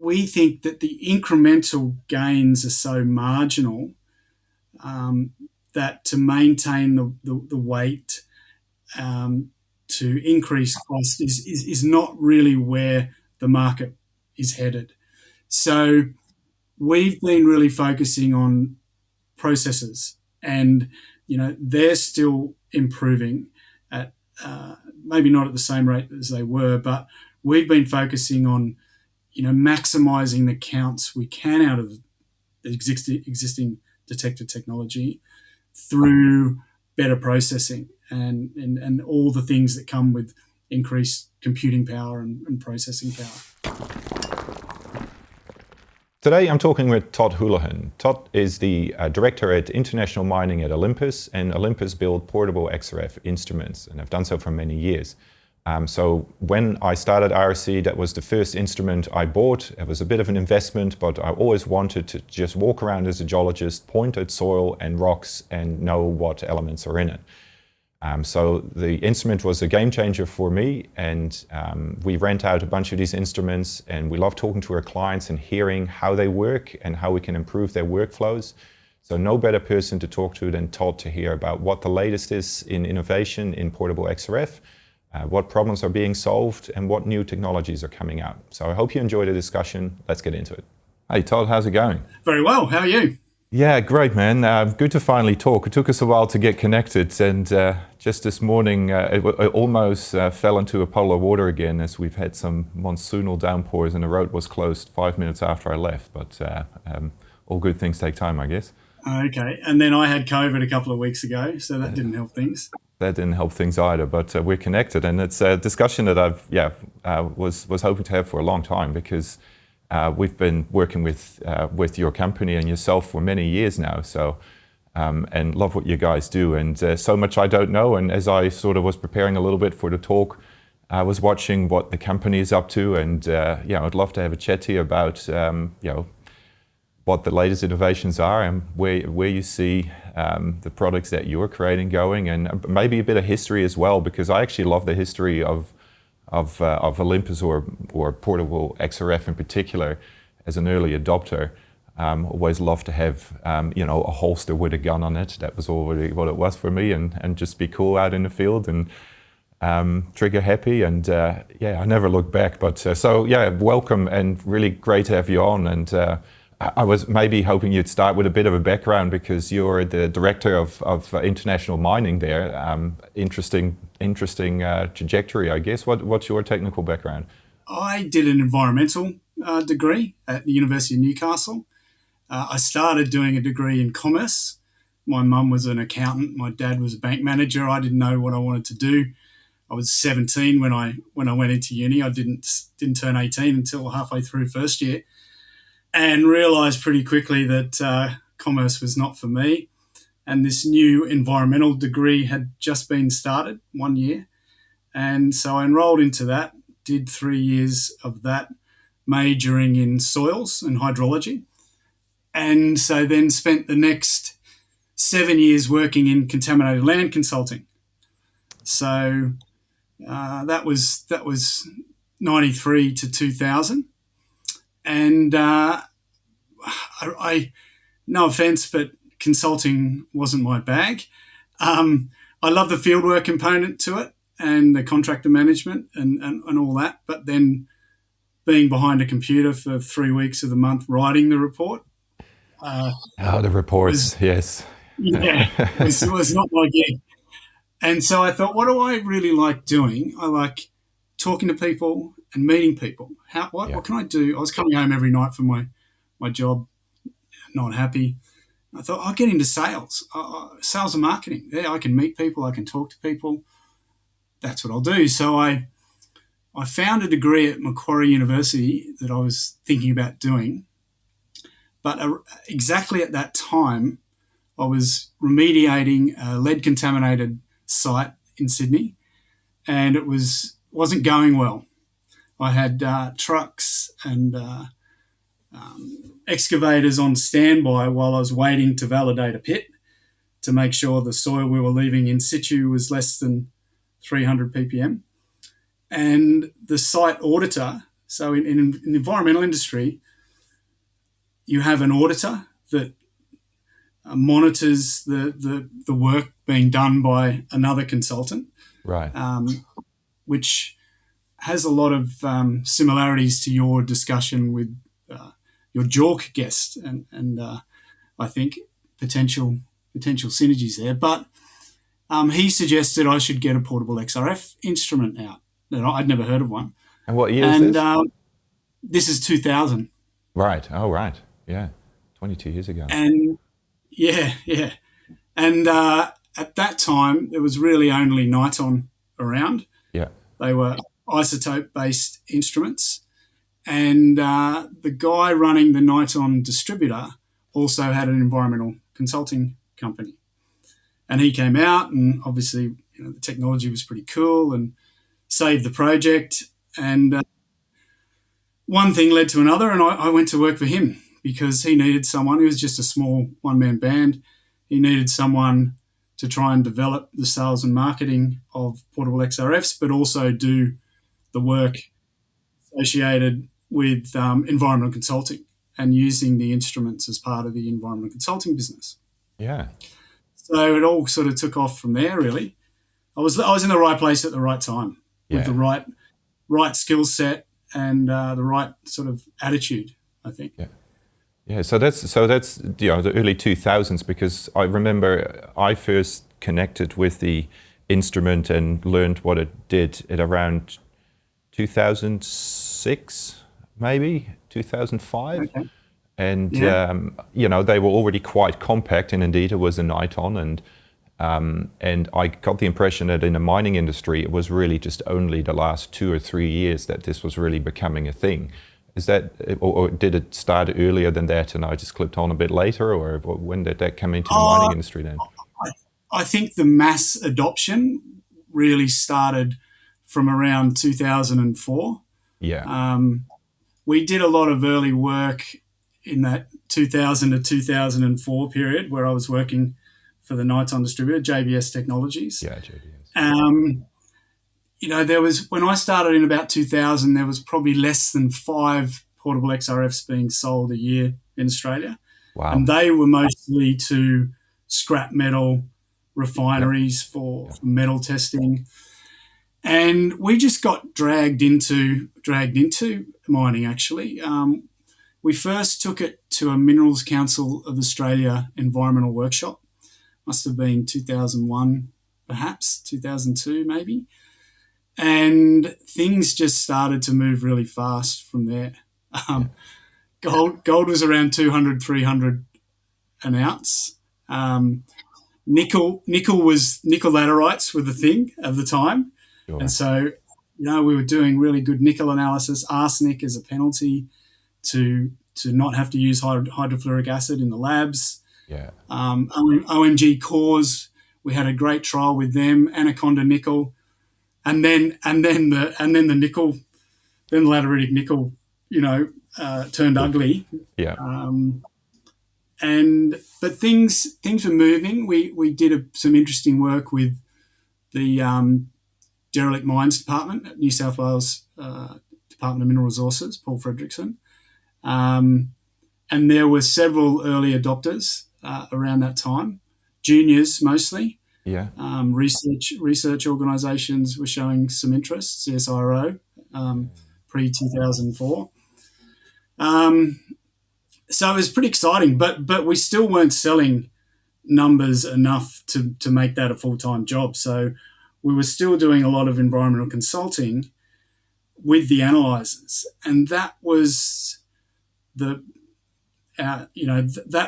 we think that the incremental gains are so marginal that to maintain the weight, to increase cost is not really where the market is headed. So we've been really focusing on processes, and they're still improving at maybe not at the same rate as they were, but we've been focusing on maximizing the counts we can out of the existing detector technology through better processing and all the things that come with increased computing power and processing power. Today I'm talking with Todd Houlahan. Todd is the director at International Mining at Olympus, and Olympus build portable XRF instruments, and have done so for many years. So when I started IRC, that was the first instrument I bought. It was a bit of an investment, but I always wanted to just walk around as a geologist, point at soil and rocks and know what elements are in it. So the instrument was a game changer for me, and we rent out a bunch of these instruments, and we love talking to our clients and hearing how they work and how we can improve their workflows. So no better person to talk to than Todd to hear about what the latest is in innovation in portable XRF, what problems are being solved, and what new technologies are coming out. So I hope you enjoy the discussion. Let's get into it. Hey Todd, how's it going? Very well, how are you? Yeah, great, man. Good to finally talk. It took us a while to get connected, and just this morning it almost fell into a puddle of water again, as we've had some monsoonal downpours and the road was closed 5 minutes after I left, but all good things take time, I guess. Okay, and then I had COVID a couple of weeks ago, so that didn't help things. That didn't help things either, but we're connected, and it's a discussion that I've was hoping to have for a long time, because we've been working with your company and yourself for many years now, so and love what you guys do, and so much I don't know. And as I sort of was preparing a little bit for the talk, I was watching what the company is up to, and I'd love to have a chat to you about what the latest innovations are and where you see the products that you're creating going, and maybe a bit of history as well, because I actually love the history of Olympus or portable XRF in particular. As an early adopter, always loved to have a holster with a gun on it. That was already what it was for me, and just be cool out in the field and trigger happy, and I never looked back. But welcome, and really great to have you on. And I was maybe hoping you'd start with a bit of a background, because you're the director of international mining there. Interesting trajectory, I guess. What's your technical background? I did an environmental degree at the University of Newcastle. I started doing a degree in commerce. My mum was an accountant. My dad was a bank manager. I didn't know what I wanted to do. I was 17 when I went into uni. I didn't turn 18 until halfway through first year, and realised pretty quickly that commerce was not for me. And this new environmental degree had just been started 1 year. And so I enrolled into that, did 3 years of that, majoring in soils and hydrology. And so then spent the next 7 years working in contaminated land consulting. So that was 93 to 2000. And I no offence, but consulting wasn't my bag. I love the fieldwork component to it and the contractor management and all that. But then being behind a computer for 3 weeks of the month writing the report. The reports, yes. Yeah, it was not my gig. And so I thought, what do I really like doing? I like talking to people and meeting people. What can I do? I was coming home every night from my job, not happy. I thought, I'll get into sales, sales and marketing. Yeah, I can meet people, I can talk to people. That's what I'll do. So I found a degree at Macquarie University that I was thinking about doing. But exactly at that time, I was remediating a lead-contaminated site in Sydney, and it wasn't going well. I had trucks and excavators on standby while I was waiting to validate a pit to make sure the soil we were leaving in situ was less than 300 ppm. And the site auditor So in the environmental industry, you have an auditor that monitors the work being done by another consultant, Right. which has a lot of similarities to your discussion with your JORC guest, and I think potential synergies there. But he suggested I should get a portable XRF instrument out. I'd never heard of one, And what year is and this? this is 2000. Right. Oh, right. Yeah. 22 years ago. And yeah. And at that time, there was really only Niton around. Yeah. They were isotope-based instruments. And the guy running the Niton distributor also had an environmental consulting company. And he came out, and obviously, the technology was pretty cool and saved the project. And one thing led to another, and I went to work for him because he needed someone. He was just a small one-man band. He needed someone to try and develop the sales and marketing of portable XRFs, but also do the work associated with environmental consulting and using the instruments as part of the environmental consulting business. Yeah. So it all sort of took off from there, really. I was in the right place at the right time with the right skill set and the right sort of attitude, I think. Yeah. Yeah, so that's the early 2000s, because I remember I first connected with the instrument and learned what it did at around 2006, maybe 2005. Okay. And they were already quite compact, and indeed it was a Niton, and I got the impression that in the mining industry it was really just only the last 2 or 3 years that this was really becoming a thing. Is that, or did it start earlier than that and I just clipped on a bit later, or when did that come into the mining industry then? I think the mass adoption really started from around 2004. Yeah. We did a lot of early work in that 2000 to 2004 period where I was working for the Niton distributor, JBS Technologies. Yeah, JBS. There was, when I started in about 2000, there was probably less than 5 portable XRFs being sold a year in Australia. Wow. And they were mostly to scrap metal refineries for metal testing. And we just got dragged into mining, actually. We first took it to a Minerals Council of Australia environmental workshop. Must have been 2001, perhaps, 2002 maybe. And things just started to move really fast from there. Gold was around 200, 300 an ounce. Nickel laterites were the thing of the time. Sure. And so, we were doing really good nickel analysis. Arsenic as a penalty to not have to use hydrofluoric acid in the labs. Yeah. OMG cores, we had a great trial with them. Anaconda nickel. And then the nickel, then the lateritic nickel, turned ugly. Yeah. But things were moving. We did some interesting work with the Derelict Mines Department at New South Wales Department of Mineral Resources, Paul Fredrickson, and there were several early adopters around that time, juniors mostly. Yeah. Research organisations were showing some interest, CSIRO, pre-2004. So it was pretty exciting, but we still weren't selling numbers enough to make that a full-time job. So we were still doing a lot of environmental consulting with the analysers, and that was that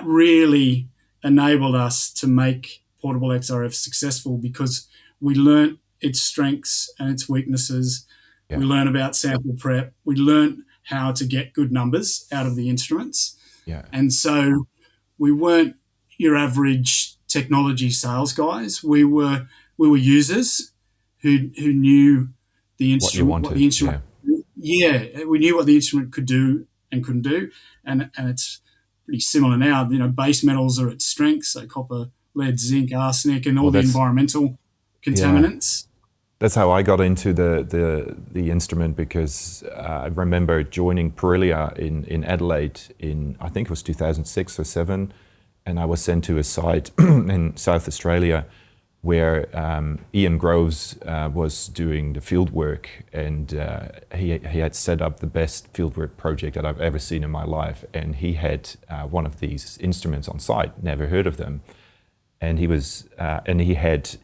really enabled us to make Portable XRF successful, because we learnt its strengths and its weaknesses. Yeah. We learned about sample prep. We learnt how to get good numbers out of the instruments. Yeah. And so we weren't your average technology sales guys. We were users who knew the instrument, what the instrument. Yeah, we knew what the instrument could do and couldn't do, and it's pretty similar now. Base metals are its strengths, so copper, lead, zinc, arsenic, and all the environmental contaminants. that's how I got into the instrument, because I remember joining Perilia in Adelaide in, I think it was 2006 or 7, and I was sent to a site in South Australia where Ian Groves was doing the field work, and he had set up the best fieldwork project that I've ever seen in my life, and he had one of these instruments on site, never heard of them. And he had,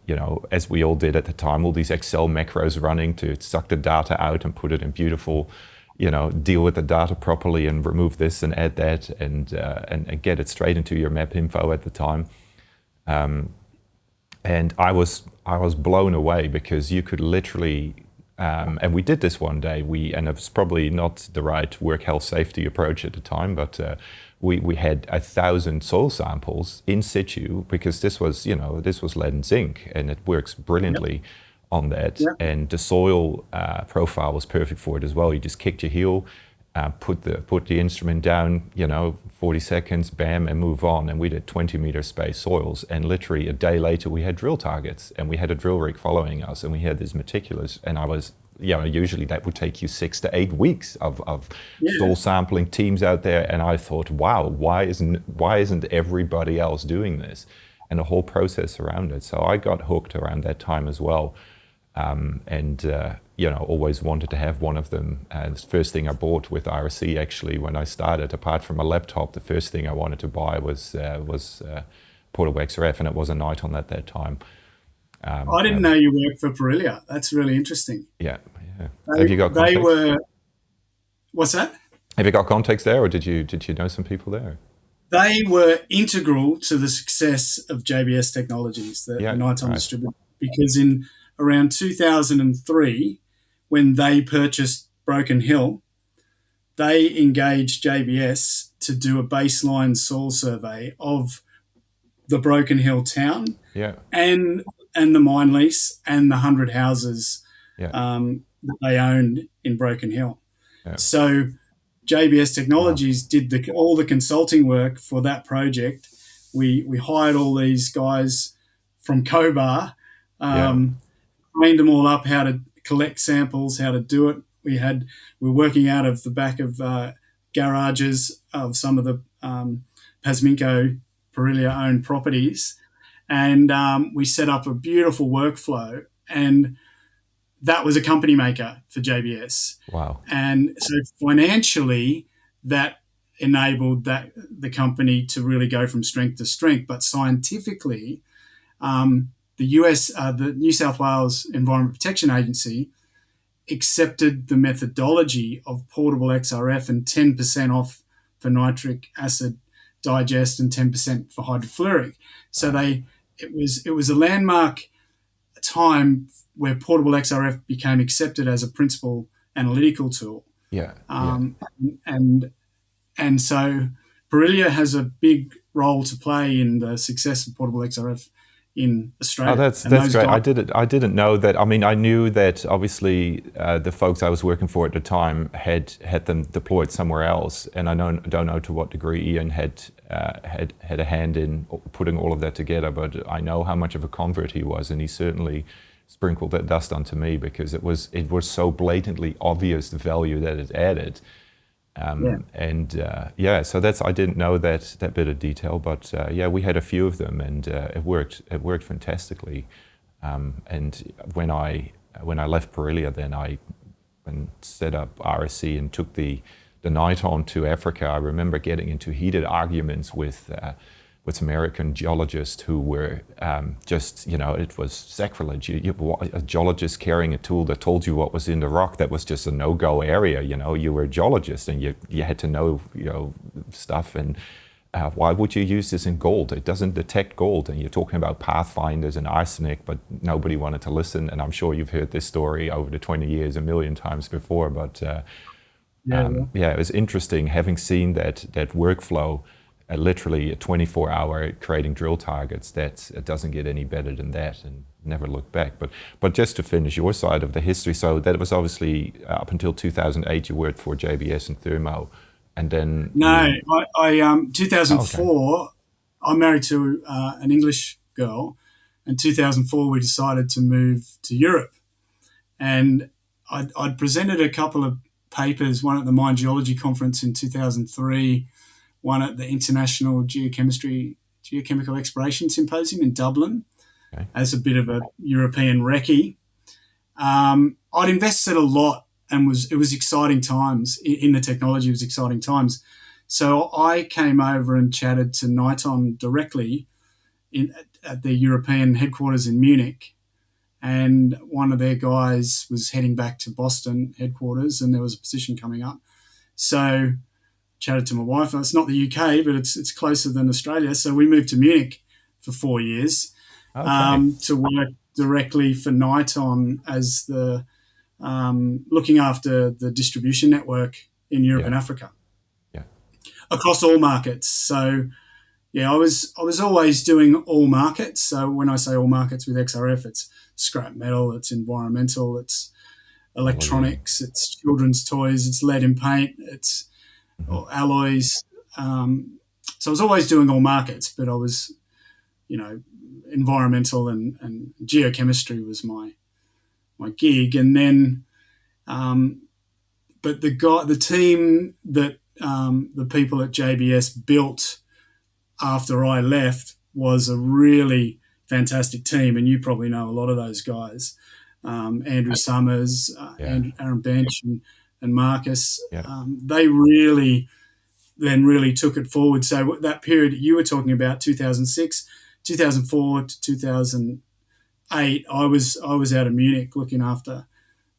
as we all did at the time, all these Excel macros running to suck the data out and put it in beautiful, deal with the data properly and remove this and add that and get it straight into your map info at the time. And I was blown away, because you could literally, and we did this one day. And it was probably not the right work health safety approach at the time, but we had 1,000 soil samples in situ, because this was lead and zinc, and it works brilliantly on that. Yep. And the soil profile was perfect for it as well. You just kicked your heel, put the instrument down, 40 seconds, bam, and move on. And we did 20-meter space soils, and literally a day later we had drill targets, and we had a drill rig following us, and we had this meticulous, and I was, usually that would take you 6 to 8 weeks of soil sampling teams out there. And I thought, wow, why isn't everybody else doing this? And the whole process around it. So I got hooked around that time as well. Always wanted to have one of them. The first thing I bought with RSC, actually, when I started, apart from a laptop, the first thing I wanted to buy was Portable XRF, and it was a Niton at that time. I didn't know you worked for Perilia. That's really interesting. Yeah. Have you got context? What's that? Have you got context there, or did you know some people there? They were integral to the success of JBS Technologies, the Niton distributor, because in around 2003, when they purchased Broken Hill, they engaged JBS to do a baseline soil survey of the Broken Hill town and the mine lease and the 100 houses that they owned in Broken Hill. Yeah. So JBS Technologies did all the consulting work for that project. We hired all these guys from Cobar, trained them all up how to collect samples, how to do it. We're working out of the back of garages of some of the Pasminco Perilia-owned properties, and we set up a beautiful workflow, and that was a company maker for JBS. Wow. And so financially, that enabled the company to really go from strength to strength. But scientifically, the New South Wales Environment Protection Agency accepted the methodology of Portable XRF and 10% off for nitric acid digest and 10% for hydrofluoric. So it was a landmark time where Portable XRF became accepted as a principal analytical tool. And so Perilia has a big role to play in the success of Portable XRF in Australia. Oh, that's great. I didn't know that. I mean, I knew that obviously the folks I was working for at the time had them deployed somewhere else, and I don't know to what degree Ian had a hand in putting all of that together. But I know how much of a convert he was, and he certainly sprinkled that dust onto me, because it was so blatantly obvious the value that it added. So I didn't know that bit of detail, but we had a few of them, and it worked fantastically. And when I left Perilia, then I set up RSC and took the Niton to Africa. I remember getting into heated arguments with American geologists who were it was sacrilege. A geologist carrying a tool that told you what was in the rock, that was just a no-go area. You were a geologist, and you had to know stuff. And why would you use this in gold? It doesn't detect gold. And you're talking about pathfinders and arsenic, but nobody wanted to listen. And I'm sure you've heard this story over the 20 years a million times before. But it was interesting having seen that workflow. Literally a 24-hour creating drill targets. It doesn't get any better than that, and never look back. But just to finish your side of the history, so that was obviously up until 2008 you worked for JBS and Thermo, and then... No, I 2004, I'm married to an English girl, and 2004 we decided to move to Europe. And I'd presented a couple of papers, one at the Mine Geology Conference in 2003, one at the International Geochemical Exploration Symposium in Dublin, Okay. as a bit of a European recce. I'd invested a lot, and it was exciting times in the technology. It was exciting times. So I came over and chatted to Niton directly at their European headquarters in Munich. And one of their guys was heading back to Boston headquarters, and there was a position coming up. So chatted to my wife. It's not the UK, but it's closer than Australia. So we moved to Munich for 4 years Okay. to work directly for Niton as the looking after the distribution network in Europe Yeah. and Africa Yeah. across all markets. So yeah, I was always doing all markets. So when I say all markets with XRF, it's scrap metal, it's environmental, it's Hallelujah. electronics, it's children's toys, it's lead and paint, it's Hmm. or alloys. So I was always doing all markets, but I was, you know, environmental and geochemistry was my gig. And then, but the team that the people at JBS built after I left was a really fantastic team, and you probably know a lot of those guys. Andrew Summers, Yeah. Aaron Bench, and Marcus. Yeah. They really then really took it forward. So that period you were talking about, 2006, 2004 to 2008, I was out of Munich looking after,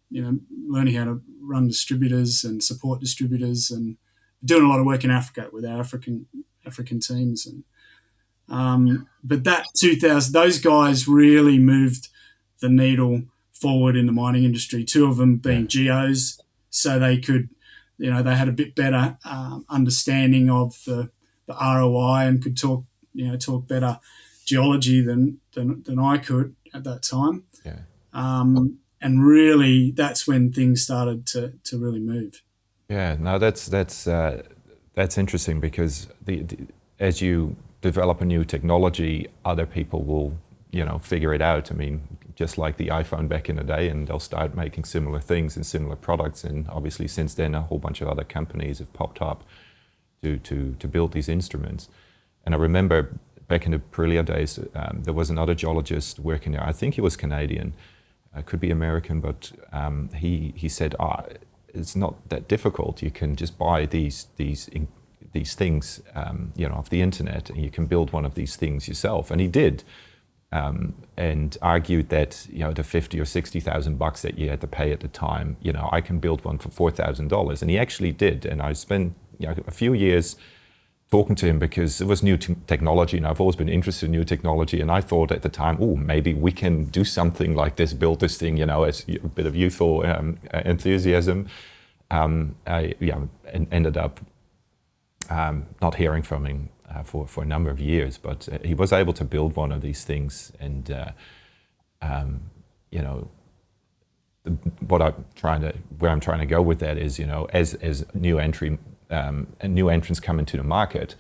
learning how to run distributors and support distributors, and doing a lot of work in Africa with our African teams. And but that 2000, those guys really moved the needle forward in the mining industry. Two of them Yeah. being geos, so they could, they had a bit better understanding of the ROI and could talk better geology than I could at that time. Yeah. And really, that's when things started to really move. Yeah. Now that's interesting because as you develop a new technology, other people will figure it out. I mean, just like the iPhone back in the day, and they'll start making similar things and similar products. And obviously, since then, a whole bunch of other companies have popped up to build these instruments. And I remember back in the Aprilia days, there was another geologist working there. I think he was Canadian, could be American, but he said, it's not that difficult. You can just buy these things, off the internet, and you can build one of these things yourself. And he did, and argued that the 50 or 60,000 bucks that you had to pay at the time, I can build one for $4,000, and he actually did. And I spent a few years talking to him because it was new technology, and I've always been interested in new technology. And I thought at the time, maybe we can do something like this, build this thing, as a bit of youthful enthusiasm. I ended up not hearing from him for a number of years, but he was able to build one of these things. And where I'm trying to go with that is, as new entrants come into the market,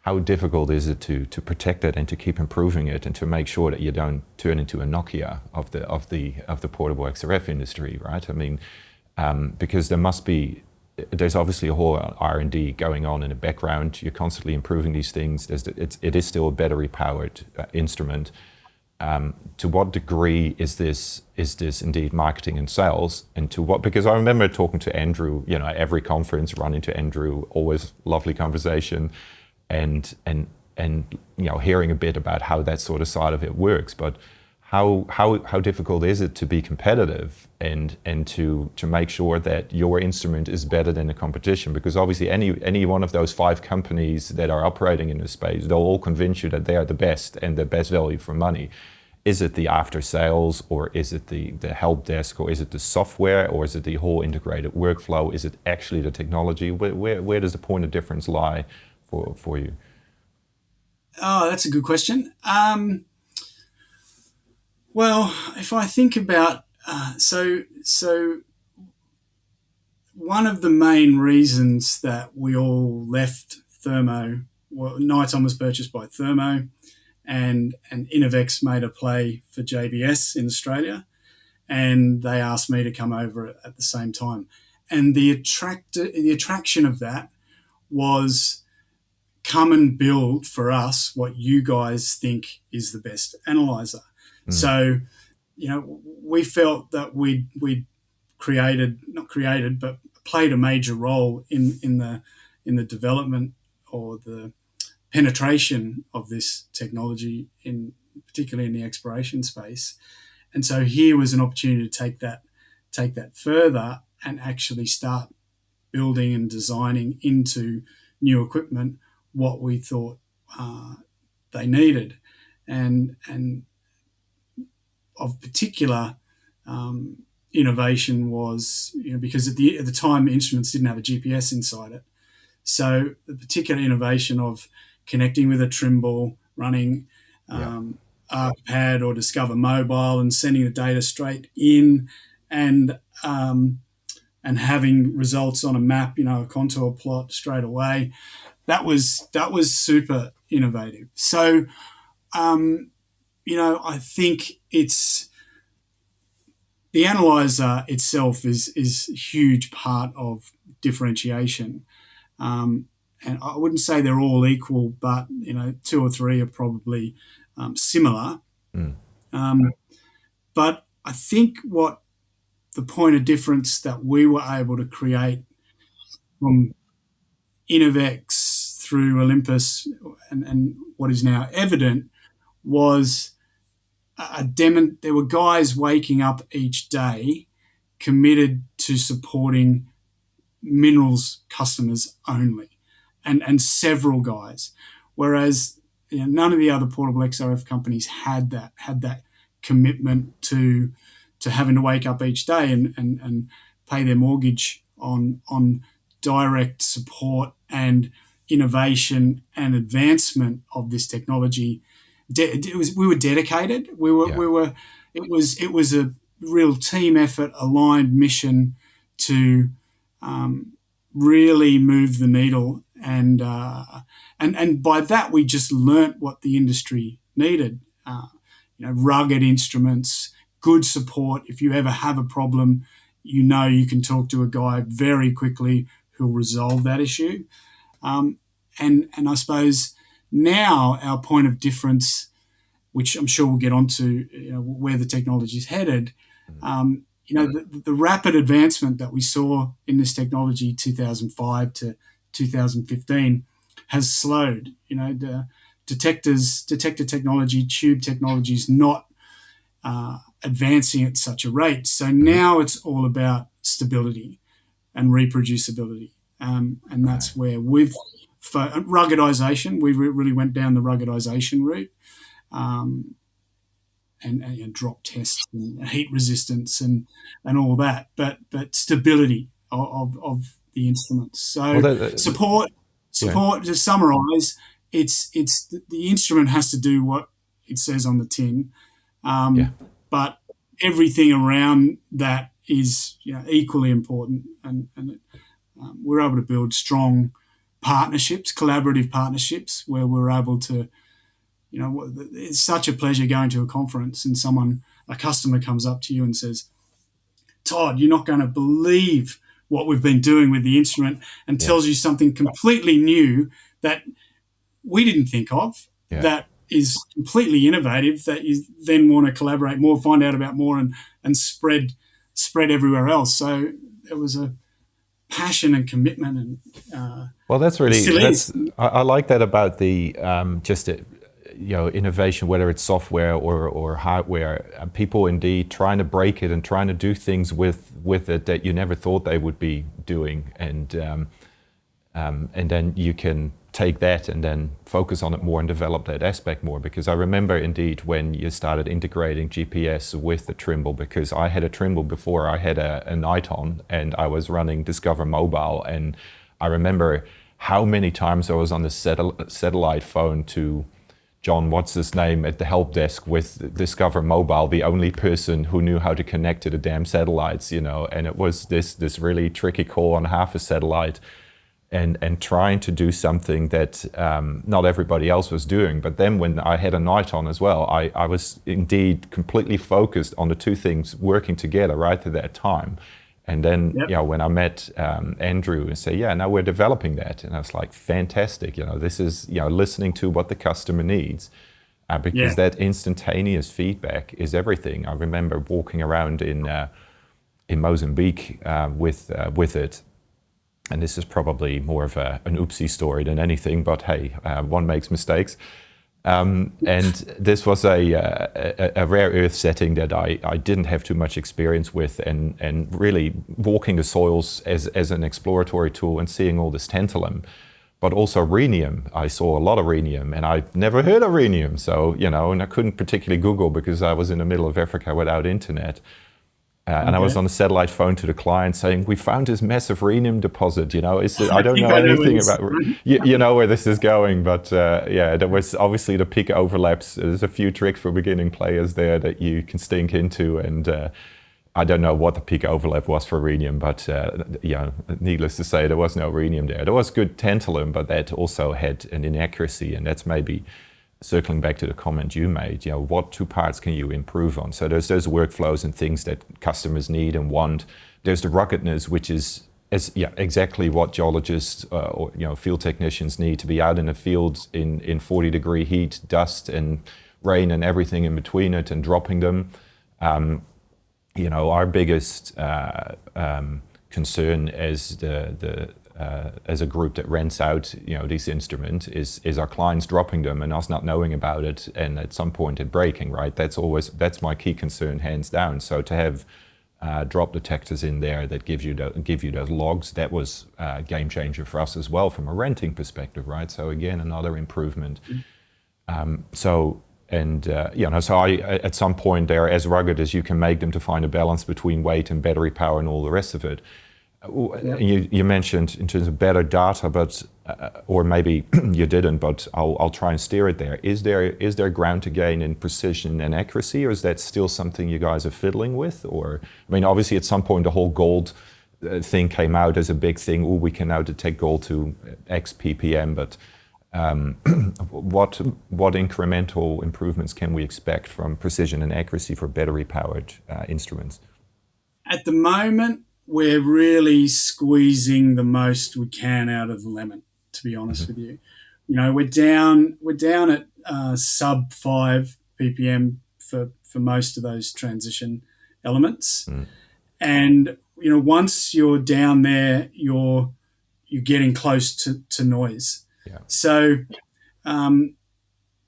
how difficult is it to protect it and to keep improving it and to make sure that you don't turn into a Nokia of the portable XRF industry, right? I mean, because there's obviously a whole R&D going on in the background. You're constantly improving these things. It is still a battery-powered instrument. To what degree is this indeed marketing and sales, and to what? Because I remember talking to Andrew, at every conference, running to Andrew, always lovely conversation, and hearing a bit about how that sort of side of it works, but. How difficult is it to be competitive and to make sure that your instrument is better than the competition? Because obviously any one of those 5 companies that are operating in this space, they'll all convince you that they are the best and the best value for money. Is it the after sales, or is it the help desk, or is it the software, or is it the whole integrated workflow? Is it actually the technology? Where does the point of difference lie for you? Oh, that's a good question. Well, if I think about so one of the main reasons that we all left Thermo, well, Niton was purchased by Thermo, and Innovex made a play for JBS in Australia, and they asked me to come over at the same time. And the attraction of that was, come and build for us what you guys think is the best analyzer. So, we felt that we'd not created, but played a major role in the development or the penetration of this technology, particularly in the exploration space. And so here was an opportunity to take that further and actually start building and designing into new equipment what we thought they needed, and of particular innovation was, because at the time the instruments didn't have a GPS inside it, so the particular innovation of connecting with a Trimble, running ArcPad or Discover Mobile and sending the data straight in, and having results on a map, a contour plot straight away. That was super innovative. So, I think it's the analyzer itself is a huge part of differentiation. And I wouldn't say they're all equal, but two or three are probably similar. But I think what the point of difference that we were able to create from Innovex through Olympus and what is now evident was there were guys waking up each day committed to supporting minerals customers only, and several guys, whereas none of the other portable XRF companies had that commitment to having to wake up each day and pay their mortgage on direct support and innovation and advancement of this technology. We were dedicated. We were. It was a real team effort, aligned mission to really move the needle, and by that we just learnt what the industry needed. Rugged instruments, good support. If you ever have a problem, you can talk to a guy very quickly who'll resolve that issue. And I suppose now our point of difference, which I'm sure we'll get onto, where the technology is headed. The rapid advancement that we saw in this technology 2005 to 2015 has slowed. The detector technology, tube technology is not advancing at such a rate. So now it's all about stability and reproducibility. And that's where ruggedization, we really went down the ruggedization route, and drop tests and heat resistance and all that, but stability of the instruments. So support. To summarize, it's the instrument has to do what it says on the tin, but everything around that is equally important, and we're able to build strong partnerships, collaborative partnerships, where we're able to, it's such a pleasure going to a conference and a customer comes up to you and says, Todd, you're not going to believe what we've been doing with the instrument, and tells you something completely new that we didn't think of, that is completely innovative, that you then want to collaborate more, find out about more, and spread everywhere else. So it was a passion and commitment, and well, that's really I like that about the innovation, whether it's software or hardware. People indeed trying to break it and trying to do things with it that you never thought they would be doing, and then you can take that and then focus on it more and develop that aspect more. Because I remember indeed when you started integrating GPS with the Trimble, because I had a Trimble before I had a Niton, and I was running Discover Mobile, and I remember how many times I was on the satellite phone to John, what's his name, at the help desk with Discover Mobile, the only person who knew how to connect to the damn satellites, and it was this really tricky call on half a satellite. and trying to do something that not everybody else was doing. But then when I had a night on as well, I was indeed completely focused on the two things working together right at that time. And then, when I met Andrew and say, now we're developing that. And I was like, fantastic. This is, listening to what the customer needs. Because that instantaneous feedback is everything. I remember walking around in Mozambique with it. And this is probably more of an oopsie story than anything, but hey, one makes mistakes. And this was a rare earth setting that I didn't have too much experience with, and really walking the soils as an exploratory tool and seeing all this tantalum, but also rhenium. I saw a lot of rhenium, and I've never heard of rhenium. So, and I couldn't particularly Google because I was in the middle of Africa without internet. And I was on a satellite phone to the client saying, we found this massive rhenium deposit, I don't know anything about, you know where this is going, but there was obviously the peak overlaps. There's a few tricks for beginning players there that you can stink into, and I don't know what the peak overlap was for rhenium, but needless to say, there was no rhenium there. There was good tantalum, but that also had an inaccuracy, and that's maybe circling back to the comment you made, what two parts can you improve on? So there's those workflows and things that customers need and want. There's the ruggedness, which is exactly what geologists or field technicians need to be out in the fields in 40-degree heat, dust and rain and everything in between it, and dropping them. Our biggest concern as a group that rents out, these instruments is our clients dropping them and us not knowing about it, and at some point it breaking, right? That's my key concern, hands down. So to have drop detectors in there that give you those logs, that was a game changer for us as well from a renting perspective, right? So again, another improvement. So I at some point they're as rugged as you can make them to find a balance between weight and battery power and all the rest of it. You mentioned in terms of better data, but or maybe you didn't, but I'll try and steer it there. Is there ground to gain in precision and accuracy, or is that still something you guys are fiddling with? Or obviously at some point the whole gold thing came out as a big thing. Oh, we can now detect gold to X ppm, but what incremental improvements can we expect from precision and accuracy for battery-powered instruments? At the moment, we're really squeezing the most we can out of the lemon, to be honest with you. We're down at sub 5 ppm for most of those transition elements. And once you're down there, you're getting close to noise. So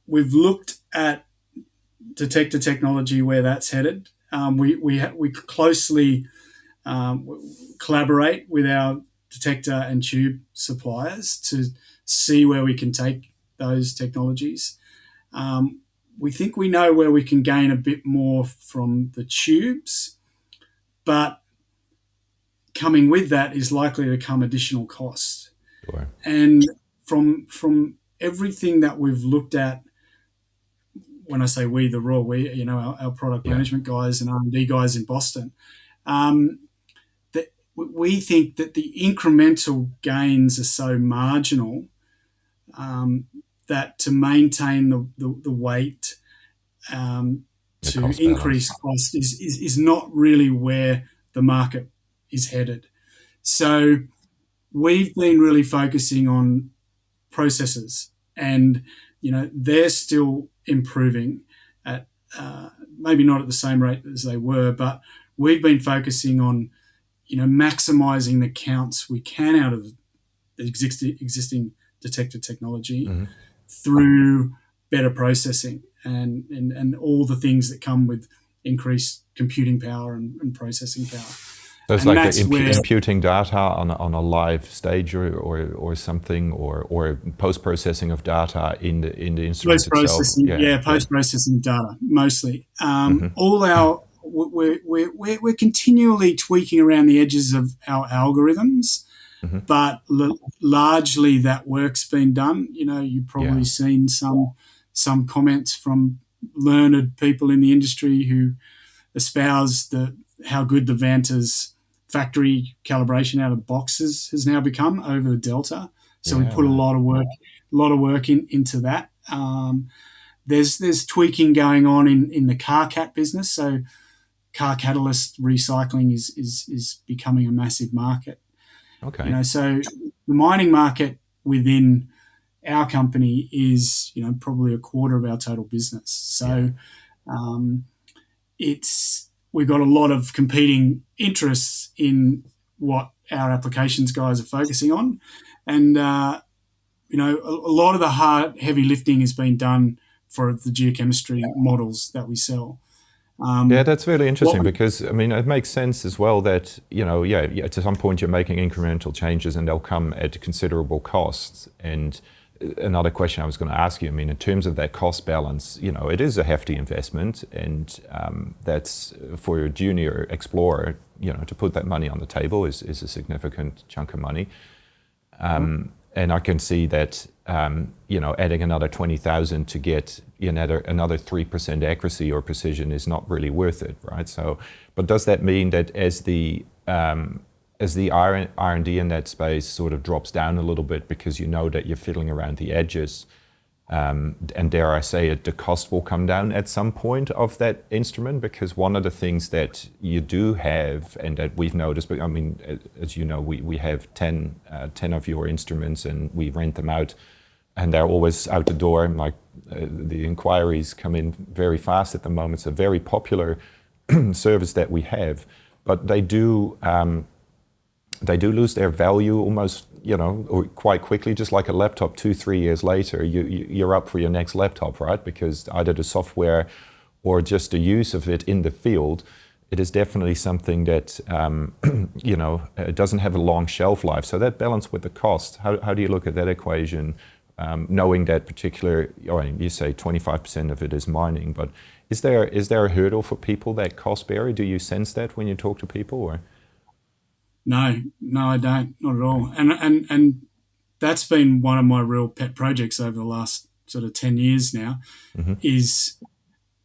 we've looked at detector technology, where that's headed. We closely collaborate with our detector and tube suppliers to see where we can take those technologies. We think we know where we can gain a bit more from the tubes, but coming with that is likely to come additional cost. Sure. And from everything that we've looked at, when I say we, our product management guys and R&D guys in Boston, we think that the incremental gains are so marginal that to maintain the weight, to increase cost is not really where the market is headed. So we've been really focusing on processes, and they're still improving at maybe not at the same rate as they were, but we've been focusing on maximizing the counts we can out of the existing detector technology through better processing and all the things that come with increased computing power and processing power. So it's like imputing data on a live stage or something, or post-processing of data in the instrument itself. Post-processing data mostly. We're continually tweaking around the edges of our algorithms, but largely that work's been done. You've probably seen some comments from learned people in the industry who espouse how good the Vanta's factory calibration out of the boxes has now become over the Delta. So we Yeah, put a lot of work into that. There's tweaking going on in the car cat business. So car catalyst recycling is becoming a massive market. okay. So the mining market within our company is probably a quarter of our total business. Yeah. So we've got a lot of competing interests in what our applications guys are focusing on, and a lot of the heavy lifting has been done for the geochemistry models that we sell. Yeah, that's really interesting What because, I mean, it makes sense as well that, yeah, to some point you're making incremental changes and they'll come at considerable costs. And another question I was going to ask you, I mean, in terms of that cost balance, it is a hefty investment, and that's for a junior explorer, to put that money on the table is a significant chunk of money. And I can see that, adding another 20,000 to get another 3% accuracy or precision is not really worth it, right? So, but does that mean that as the R&D in that space sort of drops down a little bit because that you're fiddling around the edges, and dare I say it, the cost will come down at some point of that instrument? Because one of the things that you do have, and that we've noticed, but I mean, as you know, we have 10 of your instruments and we rent them out, and they're always out the door. Like the inquiries come in very fast at the moment. It's a very popular service that we have, but they do lose their value almost, or quite quickly, just like a laptop. 2-3 years later, you're up for your next laptop, right? Because either the software or just the use of it in the field, it is definitely something that, it doesn't have a long shelf life. So that balance with the cost, how do you look at that equation, knowing that particular, you say 25% of it is mining, but is there a hurdle for people that cost bearer? Do you sense that when you talk to people, or? No, I don't, not at all. And that's been one of my real pet projects over the last sort of 10 years now. Mm-hmm. Is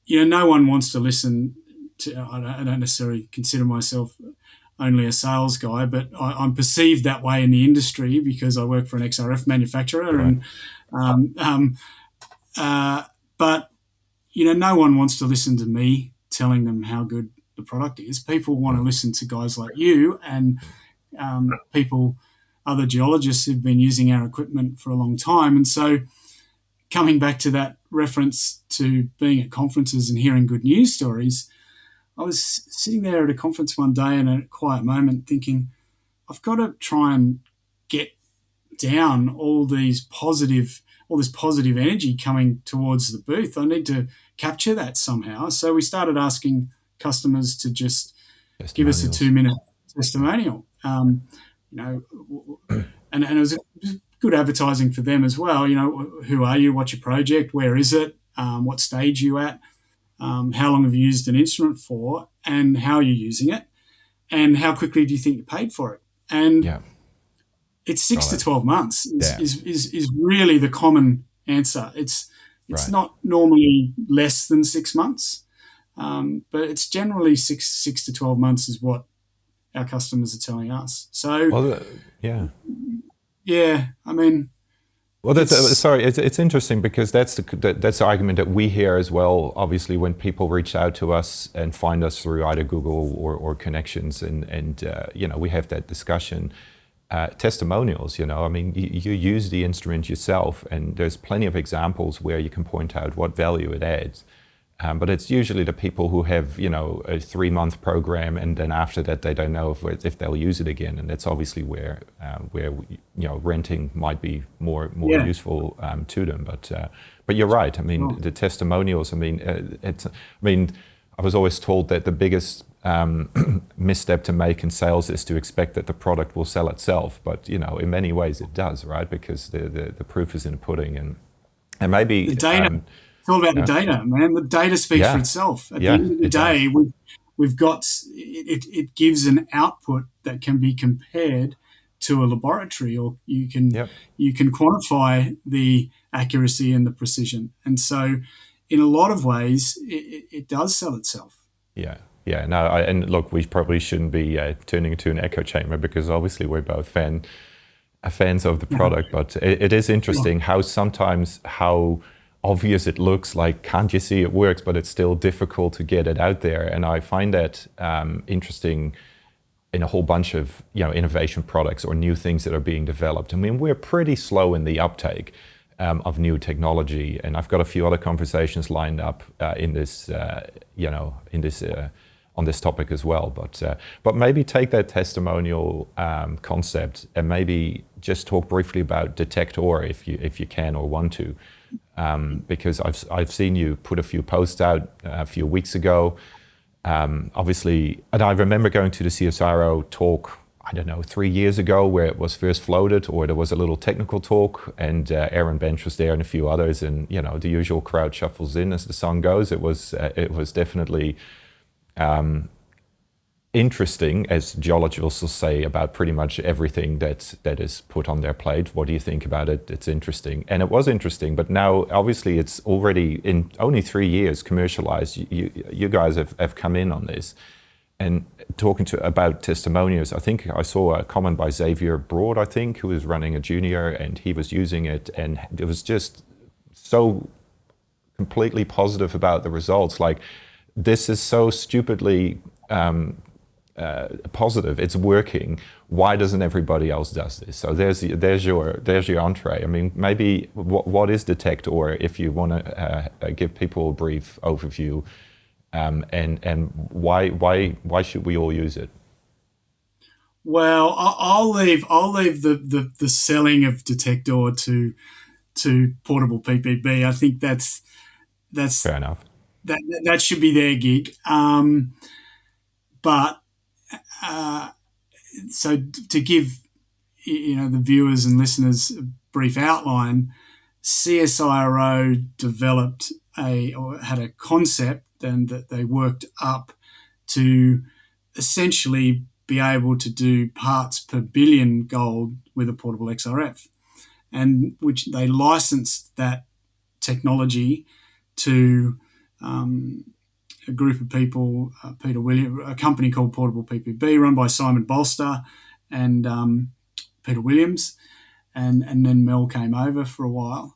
no one wants to listen to. I don't necessarily consider myself only a sales guy, but I'm perceived that way in the industry because I work for an XRF manufacturer, Right. but no one wants to listen to me telling them how good the product is. People want to listen to guys like you and other geologists who've been using our equipment for a long time. And so coming back to that reference to being at conferences and hearing good news stories, I was sitting there at a conference one day in a quiet moment thinking, I've got to try and get down all this positive energy coming towards the booth. I need to capture that somehow. So we started asking customers to just give us a 2-minute testimonial. And it was good advertising for them as well. Who are you? What's your project? Where is it? What stage are you at? How long have you used an instrument for? And how are you using it? And how quickly do you think you paid for it? And it's 6 to 12 months is really the common answer. It's not normally less than 6 months, but it's generally six to 12 months is what our customers are telling us. So, I mean, well, it's interesting because that's the argument that we hear as well. Obviously, when people reach out to us and find us through either Google or connections, and we have that discussion. Testimonials, I mean, you use the instrument yourself, and there's plenty of examples where you can point out what value it adds. But it's usually the people who have, a 3-month program, and then after that they don't know if they'll use it again. And that's obviously where renting might be more useful to them. But you're right. I mean, the testimonials. I mean, I was always told that the biggest misstep to make in sales is to expect that the product will sell itself. But in many ways it does, right? Because the proof is in the pudding, and maybe the data. It's all about the data, man. The data speaks for itself. At the end of the day, we've got it gives an output that can be compared to a laboratory, or you can quantify the accuracy and the precision. And so, in a lot of ways, it does sell itself. Yeah. Yeah, no, and look, we probably shouldn't be turning into an echo chamber because obviously we're both fans of the product. But it is interesting how sometimes how obvious it looks. Like, can't you see it works? But it's still difficult to get it out there. And I find that interesting in a whole bunch of innovation products or new things that are being developed. I mean, we're pretty slow in the uptake of new technology, and I've got a few other conversations lined up in this, on this topic as well. But maybe take that testimonial concept and maybe just talk briefly about Detector if you can or want to, because I've seen you put a few posts out a few weeks ago. Obviously, and I remember going to the CSIRO talk, I don't know, 3 years ago, where it was first floated, or there was a little technical talk, and Aaron Bench was there and a few others, and the usual crowd shuffles in as the song goes. It was definitely interesting, as geologists will say, about pretty much everything that is put on their plate. What do you think about it? It's interesting. And it was interesting, but now obviously it's already in only 3 years commercialized. You guys have come in on this. And talking about testimonials, I think I saw a comment by Xavier Broad, I think, who was running a junior, and he was using it, and it was just so completely positive about the results. Like, this is so stupidly positive. It's working. Why doesn't everybody else does this? So there's your entree. I mean, maybe what is Detector, if you want to give people a brief overview, and why should we all use it? Well, I'll leave the selling of Detector to Portable PPB. I think that's Fair enough. that should be their gig. But so to give the viewers and listeners a brief outline, CSIRO developed or had a concept, and that they worked up to essentially be able to do parts per billion gold with a portable XRF, and which they licensed that technology to a group of people, Peter Williams, a company called Portable PPB, run by Simon Bolster and Peter Williams, and then Mel came over for a while,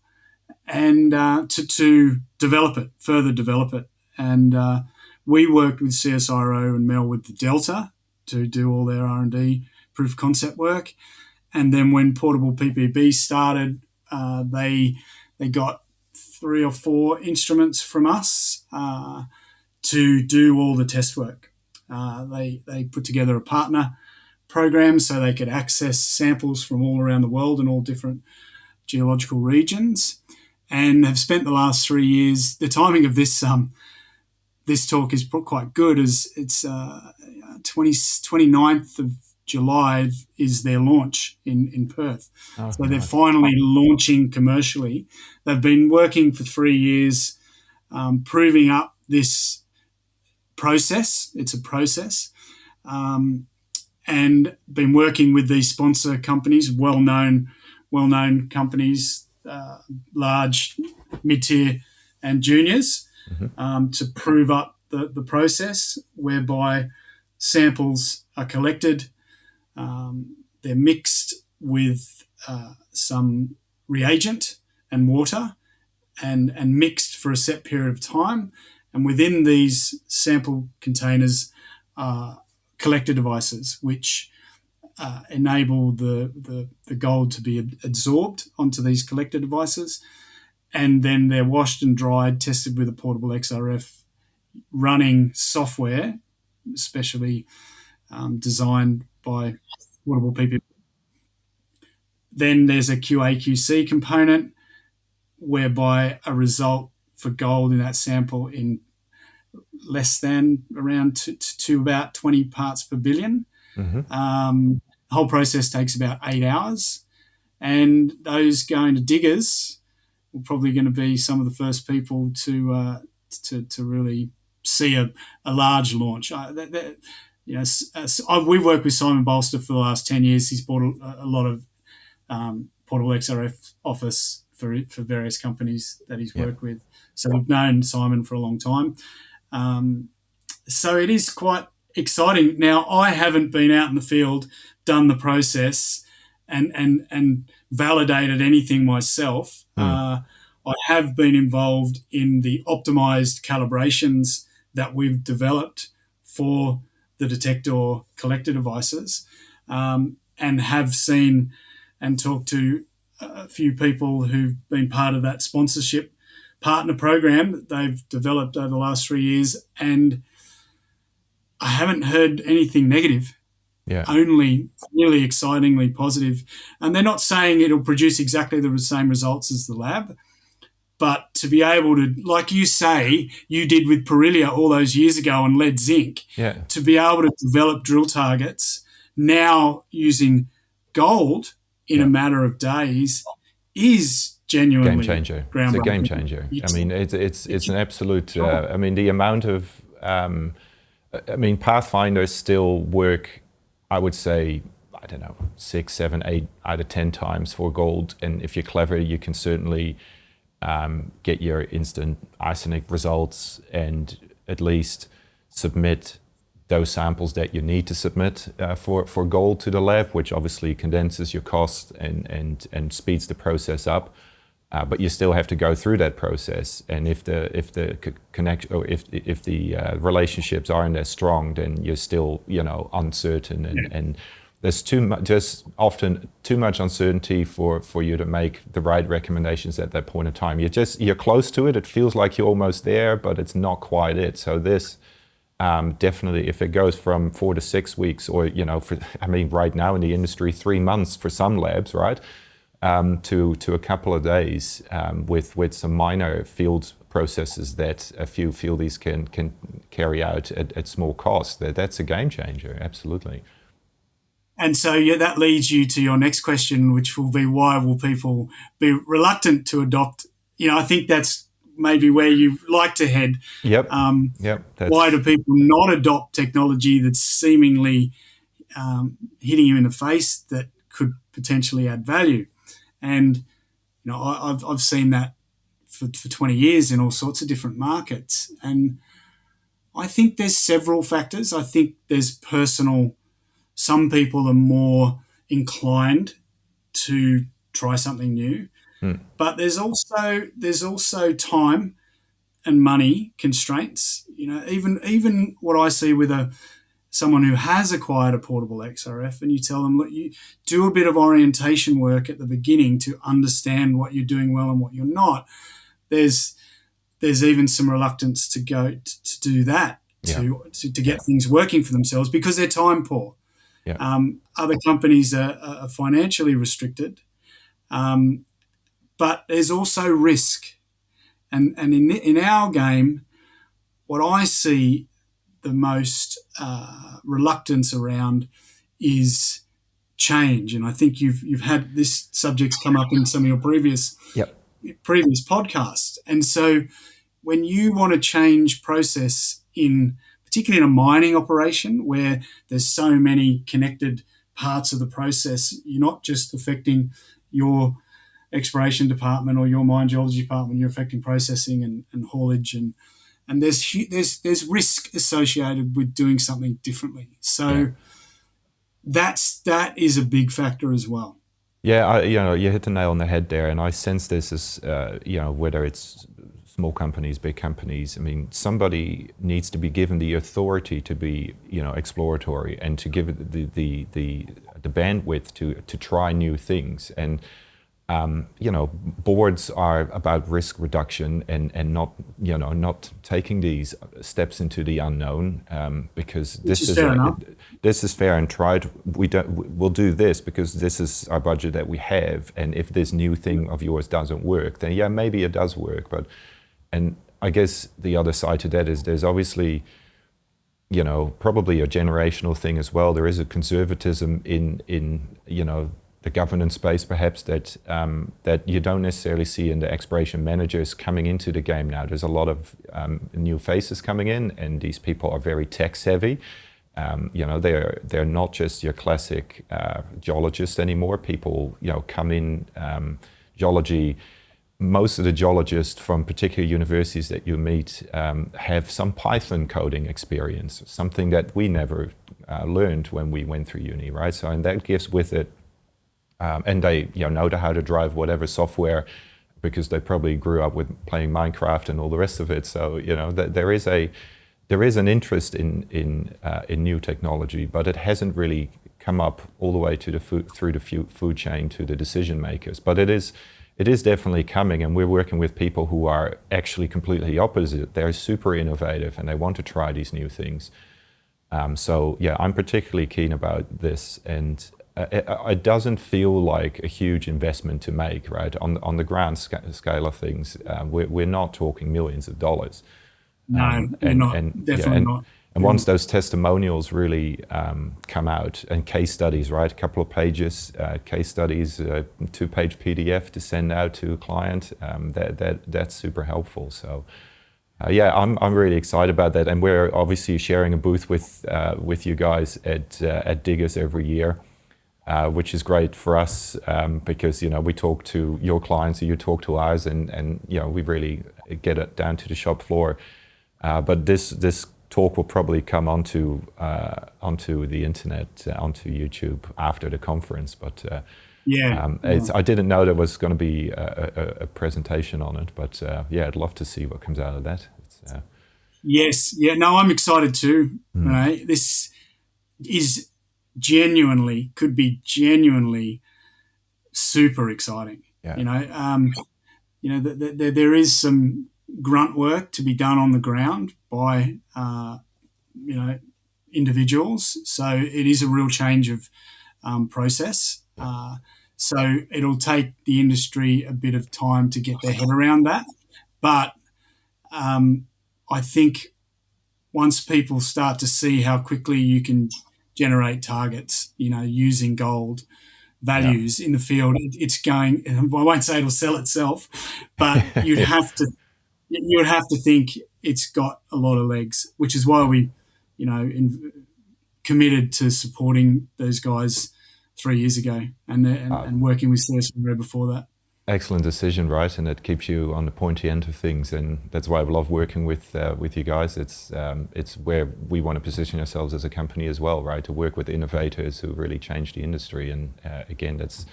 and to further develop it, and we worked with CSIRO and Mel with the Delta to do all their R&D proof of concept work, and then when Portable PPB started, they got 3 or 4 instruments from us to do all the test work. They put together a partner program so they could access samples from all around the world in all different geological regions, and have spent the last 3 years. The timing of this talk is quite good, as it's 29th of July is their launch in Perth. Oh, So they're nice. finally launching commercially. They've been working for 3 years, proving up this process. It's a process, and been working with these sponsor companies, well-known companies, large, mid-tier, and juniors, to prove up the process, whereby samples are collected, they're mixed with some reagent and water, and mixed for a set period of time. And within these sample containers are collector devices, which enable the gold to be absorbed onto these collector devices. And then they're washed and dried, tested with a portable XRF, running software, especially designed by Portable People. Then there's a QA/QC component, whereby a result for gold in that sample in less than around to about 20 parts per billion. The whole process takes about 8 hours, and those going to diggers are probably going to be some of the first people to really see a large launch. We've worked with Simon Bolster for the last 10 years. He's bought a lot of Portable XRF office for various companies that he's worked with. So we've known Simon for a long time. So it is quite exciting. Now, I haven't been out in the field, done the process, and validated anything myself. I have been involved in the optimized calibrations that we've developed for the detector collector devices, and have seen and talked to a few people who've been part of that sponsorship partner program that they've developed over the last 3 years. And I haven't heard anything negative, Yeah. only really excitingly positive. And they're not saying it'll produce exactly the same results as the lab, but to be able to, like you say, you did with Perilia all those years ago and lead zinc, Yeah. to be able to develop drill targets now using gold in a matter of days is genuinely Game changer. It's a game changer. I mean, it's an absolute. I mean, the amount of. I mean, pathfinders still work, I would say, I don't know, 6, 7, 8 out of 10 times for gold. And if you're clever, you can certainly get your instant arsenic results and at least submit those samples that you need to submit for gold to the lab, which obviously condenses your cost and speeds the process up. But you still have to go through that process, and if the connection or if the relationships aren't as strong, then you're still uncertain, and there's just often too much uncertainty for you to make the right recommendations at that point in time. You're close to it. It feels like you're almost there, but it's not quite it. So this definitely, if it goes from 4 to 6 weeks, or right now in the industry 3 months for some labs, right? To a couple of days with some minor field processes that a few fieldies can carry out at small cost. That's a game changer, absolutely. And so that leads you to your next question, which will be, why will people be reluctant to adopt? I think that's maybe where you like to head. Yep. Why do people not adopt technology that's seemingly hitting you in the face that could potentially add value? And I've seen that for 20 years in all sorts of different markets. And I think there's several factors. I think there's personal. Some people are more inclined to try something new, but there's also time and money constraints. Even what I see with someone who has acquired a portable XRF, and you tell them, look, you do a bit of orientation work at the beginning to understand what you're doing well and what you're not. There's even some reluctance to go to do that, to get things working for themselves, because they're time poor. Yeah. Other companies are financially restricted, but there's also risk. And in our game, what I see the most reluctance around is change. And I think you've had this subjects come up in some of your previous podcasts. And so when you want to change process particularly in a mining operation where there's so many connected parts of the process, you're not just affecting your exploration department or your mine geology department, you're affecting processing and haulage, and there's risk associated with doing something differently. So that is a big factor as well. Yeah, you hit the nail on the head there, and I sense this as whether it's small companies, big companies. I mean, somebody needs to be given the authority to be, exploratory, and to give it the bandwidth to try new things. And boards are about risk reduction and not taking these steps into the unknown, because this is fair and tried. We'll do this because this is our budget that we have, and if this new thing of yours doesn't work, then maybe it does work. And I guess the other side to that is there's obviously probably a generational thing as well. There is a conservatism in the governance space, perhaps, that you don't necessarily see in the exploration managers coming into the game now. There's a lot of new faces coming in, and these people are very tech savvy. They're not just your classic geologists anymore. People come in geology most of the geologists from particular universities that you meet have some Python coding experience, something that we never learned when we went through uni, right? So, and that gives with it, and they know how to drive whatever software because they probably grew up with playing Minecraft and all the rest of it. So, there is an interest in new technology, but it hasn't really come up all the way to the through the food chain to the decision makers. But it is definitely coming, and we're working with people who are actually completely opposite. They're super innovative and they want to try these new things. So yeah, I'm particularly keen about this, and it doesn't feel like a huge investment to make, right? On the grand scale of things, we're not talking millions of dollars. No, you're not. Definitely not. And once those testimonials really come out, and case studies, right? A couple of pages, case studies, 2-page PDF to send out to a client, that's super helpful. So yeah, I'm really excited about that. And we're obviously sharing a booth with you guys at Diggers every year, which is great for us because we talk to your clients and you talk to ours, and we really get it down to the shop floor. But this talk will probably come onto the internet, onto YouTube after the conference. But I didn't know there was going to be a presentation on it. But yeah, I'd love to see what comes out of that. Yes, yeah, no, I'm excited too. Right? This is could be genuinely super exciting. Yeah. There is some grunt work to be done on the ground by individuals, so it is a real change of process. So it'll take the industry a bit of time to get their head around that, but I think once people start to see how quickly you can generate targets, using gold values in the field, it's going. I won't say it'll sell itself, but you would have to think it's got a lot of legs, which is why we, committed to supporting those guys 3 years ago and working with Sterk before that. Excellent decision, right? And it keeps you on the pointy end of things, and that's why I love working with you guys. It's where we want to position ourselves as a company as well, right? To work with innovators who really change the industry, and again, that's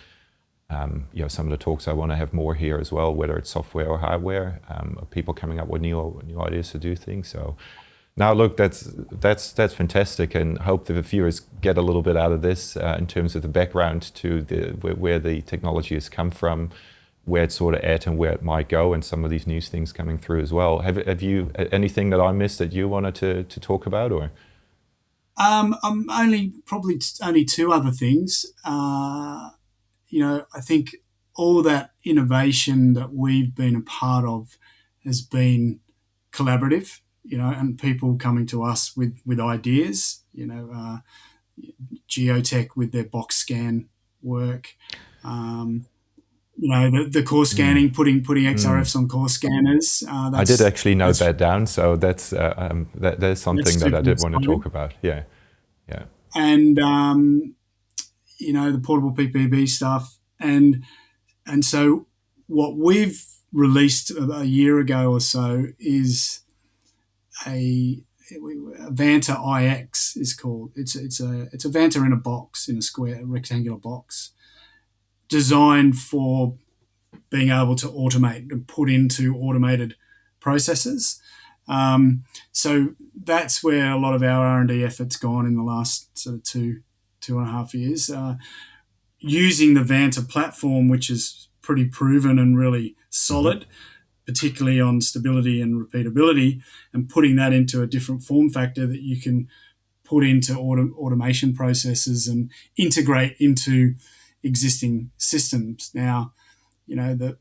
some of the talks I want to have more here as well, whether it's software or hardware, people coming up with new ideas to do things. So now, look, that's fantastic, and hope the viewers get a little bit out of this in terms of the background to where the technology has come from, where it's sort of at and where it might go, and some of these new things coming through as well. Have you anything that I missed that you wanted to talk about, or? I'm probably only two other things. I think all that innovation that we've been a part of has been collaborative, and people coming to us with ideas, Geotech with their box scan work, the core scanning, putting XRFs on core scanners. I did actually note that down, so that's something that I did want to talk about. Yeah. And the portable PPB stuff, and so what we've released a year ago or so is a Vanta IX is called. It's a Vanta in a box, in a rectangular box, designed for being able to automate and put into automated processes. So that's where a lot of our R&D effort's gone in the last sort of two and a half years, using the Vanta platform, which is pretty proven and really solid, particularly on stability and repeatability, and putting that into a different form factor that you can put into automation processes and integrate into existing systems. Now, the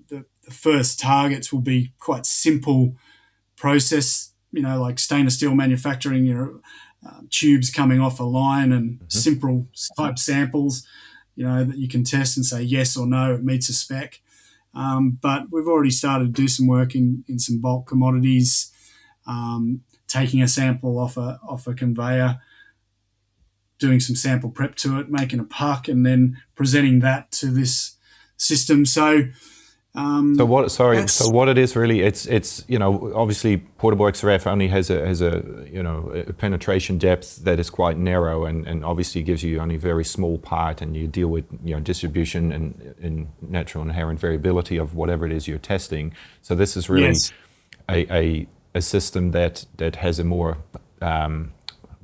first targets will be quite simple process, like stainless steel manufacturing, tubes coming off a line and simple type samples, that you can test and say yes or no, it meets a spec. But we've already started to do some work in some bulk commodities, taking a sample off a conveyor, doing some sample prep to it, making a puck, and then presenting that to this system. So So what? Sorry. That's So what it is really? It's obviously Portable XRF only has a a penetration depth that is quite narrow and obviously gives you only a very small part, and you deal with distribution and natural inherent variability of whatever it is you're testing. So this is really yes, a system that has a more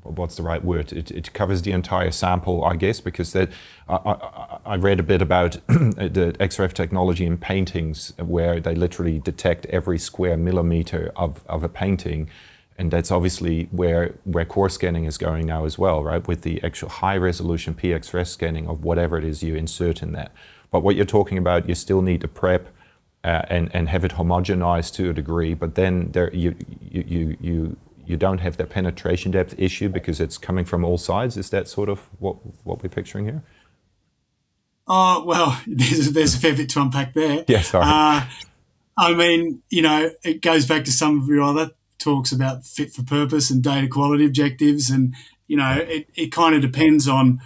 what's the right word? It covers the entire sample, I guess, because I read a bit about the XRF technology in paintings where they literally detect every square millimeter of a painting. And that's obviously where core scanning is going now as well, right? With the actual high resolution pXRF scanning of whatever it is you insert in that. But what you're talking about, you still need to prep and have it homogenized to a degree, but then there you don't have that penetration depth issue because it's coming from all sides. Is that sort of what we're picturing here? oh well, there's a fair bit to unpack there. Yeah, sorry. I mean, it goes back to some of your other talks about fit for purpose and data quality objectives, and it kind of depends on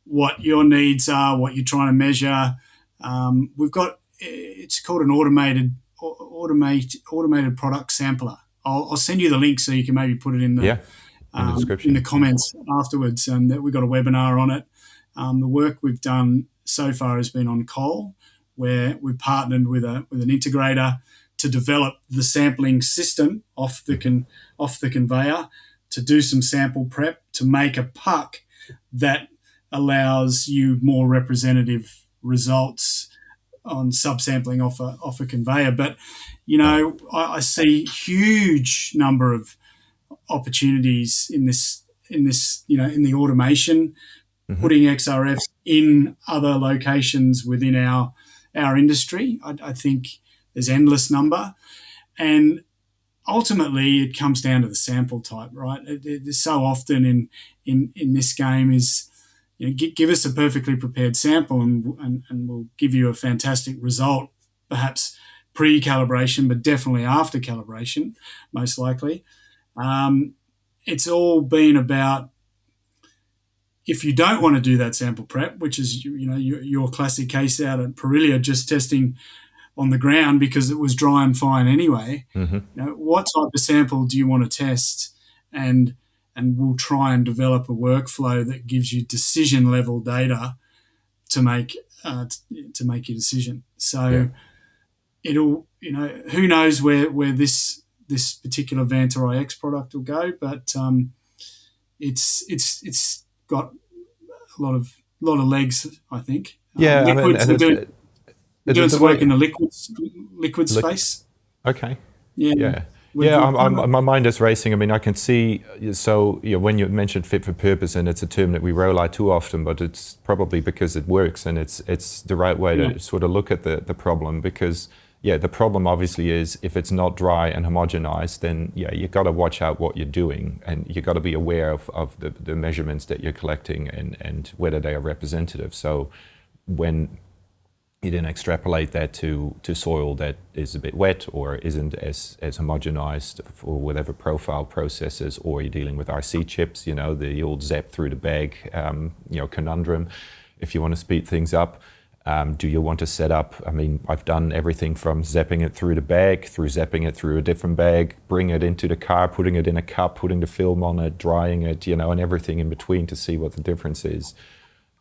what your needs are, what you're trying to measure. We've got it's called an automated product sampler. I'll send you the link so you can maybe put it in Yeah, in the in the description. comments afterwards. And we've got a webinar on it. The work we've done so far has been on coal, where we've partnered with an integrator to develop the sampling system off the conveyor, to do some sample prep, to make a puck that allows you more representative results on subsampling off a conveyor. But Yeah. I see huge number of opportunities in this in the automation, Hmm. putting XRFs in other locations within our industry. I think there's endless number, and ultimately it comes down to the sample type, right? It is so often in this game is give us a perfectly prepared sample and we'll give you a fantastic result, perhaps pre-calibration, but definitely after calibration, most likely. It's all been about, if you don't want to do that sample prep, which is your classic case out at Perilia, just testing on the ground because it was dry and fine anyway. Hmm. What type of sample do you want to test? And we'll try and develop a workflow that gives you decision level data to make your decision. Yeah. So it'll who knows where this particular Vanta IX product will go, but it's got a lot of legs, I think. Yeah. I mean, Liquids, and we're doing the some work way. in the liquid Look, space. okay. Yeah, Yeah. we've, Yeah, we've done it. my mind is racing. I mean, I can see, so when you mentioned fit for purpose, and it's a term that we roll out too often, but it's probably because it works and it's the right way Yeah, to sort of look at the problem because, yeah, the problem obviously is if it's not dry and homogenized, then, yeah, you got to watch out what you're doing and you got to be aware of the measurements that you're collecting and whether they are representative. So when you then extrapolate that to soil that is a bit wet or isn't as homogenized for whatever profile processes, or you're dealing with RC chips, the old zap through the bag, conundrum. If you want to speed things up, do you want to set up, I mean, I've done everything from zapping it through the bag, through zapping it through a different bag, bring it into the car, putting it in a cup, putting the film on it, drying it, and everything in between to see what the difference is.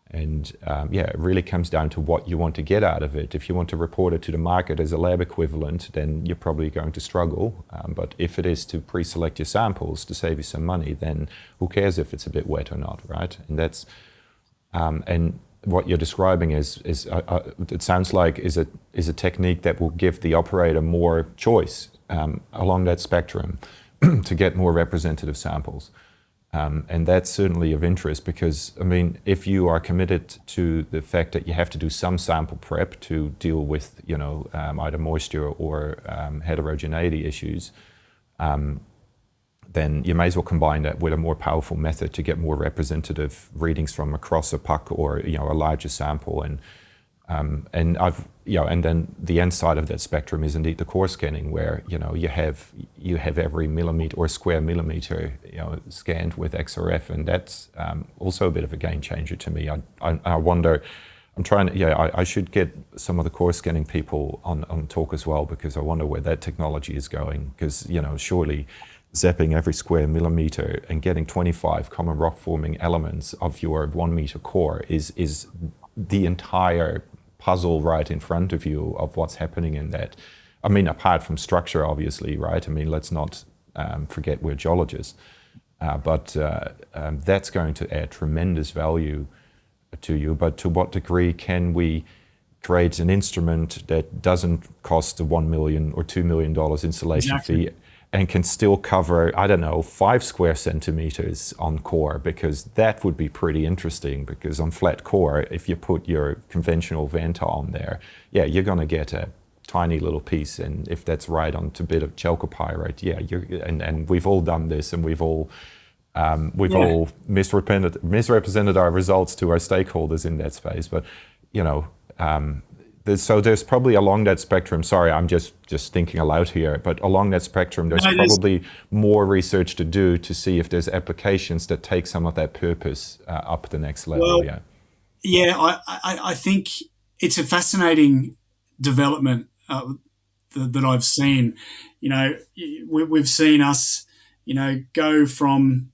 And it really comes down to what you want to get out of it. If you want to report it to the market as a lab equivalent, then you're probably going to struggle. But if it is to pre-select your samples to save you some money, then who cares if it's a bit wet or not, right? And that's and what you're describing is it sounds like is a technique that will give the operator more choice along that spectrum to get more representative samples. And that's certainly of interest because, I mean, if you are committed to the fact that you have to do some sample prep to deal with, either moisture or heterogeneity issues, then you may as well combine that with a more powerful method to get more representative readings from across a puck or, a larger sample. And then the end side of that spectrum is indeed the core scanning, where you have every millimeter or square millimeter scanned with XRF, and that's also a bit of a game changer to me. I wonder, I'm trying to, I should get some of the core scanning people on talk as well, because I wonder where that technology is going. Because, surely zapping every square millimeter and getting 25 common rock forming elements of your 1 meter core is the entire puzzle right in front of you of what's happening in that. I mean, apart from structure, obviously, right? I mean, let's not forget we're geologists. But that's going to add tremendous value to you. But to what degree can we create an instrument that doesn't cost the $1 million or $2 million installation fee and can still cover, I don't know, 5 square centimeters on core? Because that would be pretty interesting, because on flat core, if you put your conventional Vanta on there, you're going to get a tiny little piece. And if that's right onto a bit of chalcopyrite, and we've all done this, and we've all misrepresented our results to our stakeholders in that space. But there's probably along that spectrum, sorry, I'm just thinking aloud here, but along that spectrum, there's probably more research to do to see if there's applications that take some of that purpose up the next level. Well, I think it's a fascinating development that I've seen. We've seen us, go from,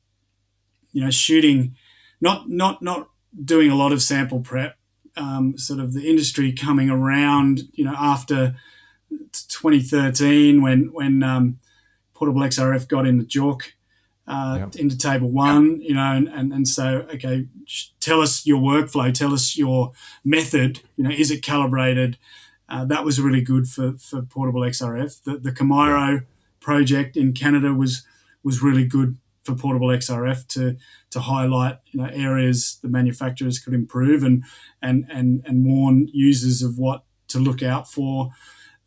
shooting, not doing a lot of sample prep, sort of the industry coming around, after 2013 when Portable XRF got into JORC, into table 1, and so, okay, tell us your workflow, tell us your method, is it calibrated? That was really good for Portable XRF. The Camiro project in Canada was really good for Portable XRF to highlight areas the manufacturers could improve and warn users of what to look out for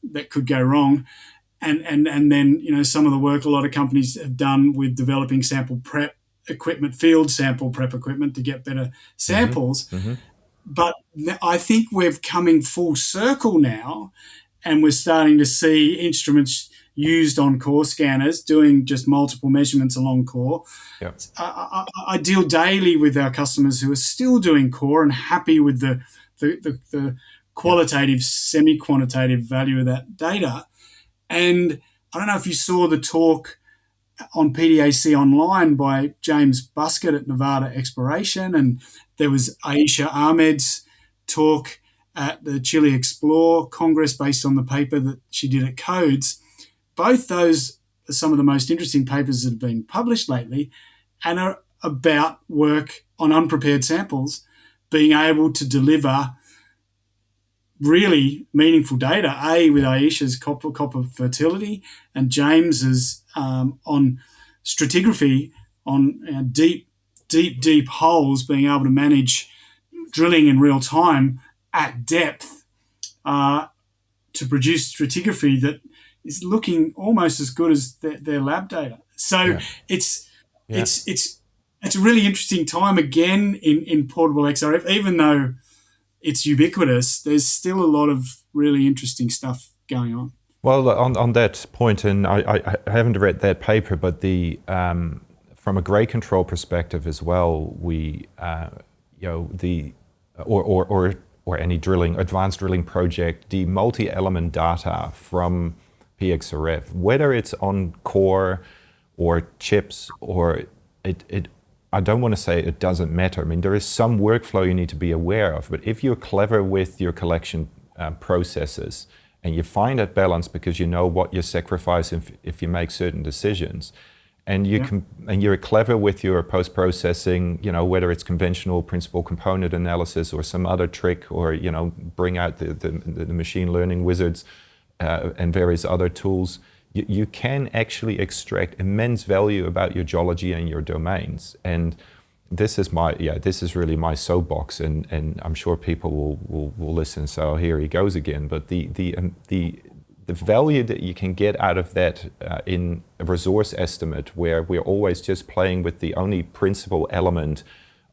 that could go wrong. And then some of the work a lot of companies have done with developing sample prep equipment, field sample prep equipment, to get better samples. Mm-hmm. But I think we're coming full circle now, and we're starting to see instruments used on core scanners doing just multiple measurements along core. Yep. I deal daily with our customers who are still doing core and happy with the qualitative, semi-quantitative value of that data. And I don't know if you saw the talk on PDAC Online by James Buskett at Nevada Exploration, and there was Aisha Ahmed's talk at the Chile Explore Congress based on the paper that she did at Codes. Both those are some of the most interesting papers that have been published lately, and are about work on unprepared samples being able to deliver really meaningful data, with Aisha's copper fertility and James's on stratigraphy, on deep holes, being able to manage drilling in real time at depth to produce stratigraphy that is looking almost as good as their lab data. So it's a really interesting time again in Portable XRF, even though it's ubiquitous. There's still a lot of really interesting stuff going on. Well, on that point, and I haven't read that paper, but from a grade control perspective as well, we or any advanced drilling project, the multi-element data from pXRF, whether it's on core or chips or it I don't want to say it doesn't matter. I mean, there is some workflow you need to be aware of, but if you're clever with your collection processes and you find that balance because you know what you sacrifice if you make certain decisions, and you're clever with your post-processing, whether it's conventional principal component analysis or some other trick, or bring out the machine learning wizards and various other tools, you can actually extract immense value about your geology and your domains. And this is really my soapbox, and I'm sure people will listen. So here he goes again. But the value that you can get out of that in a resource estimate, where we're always just playing with the only principal element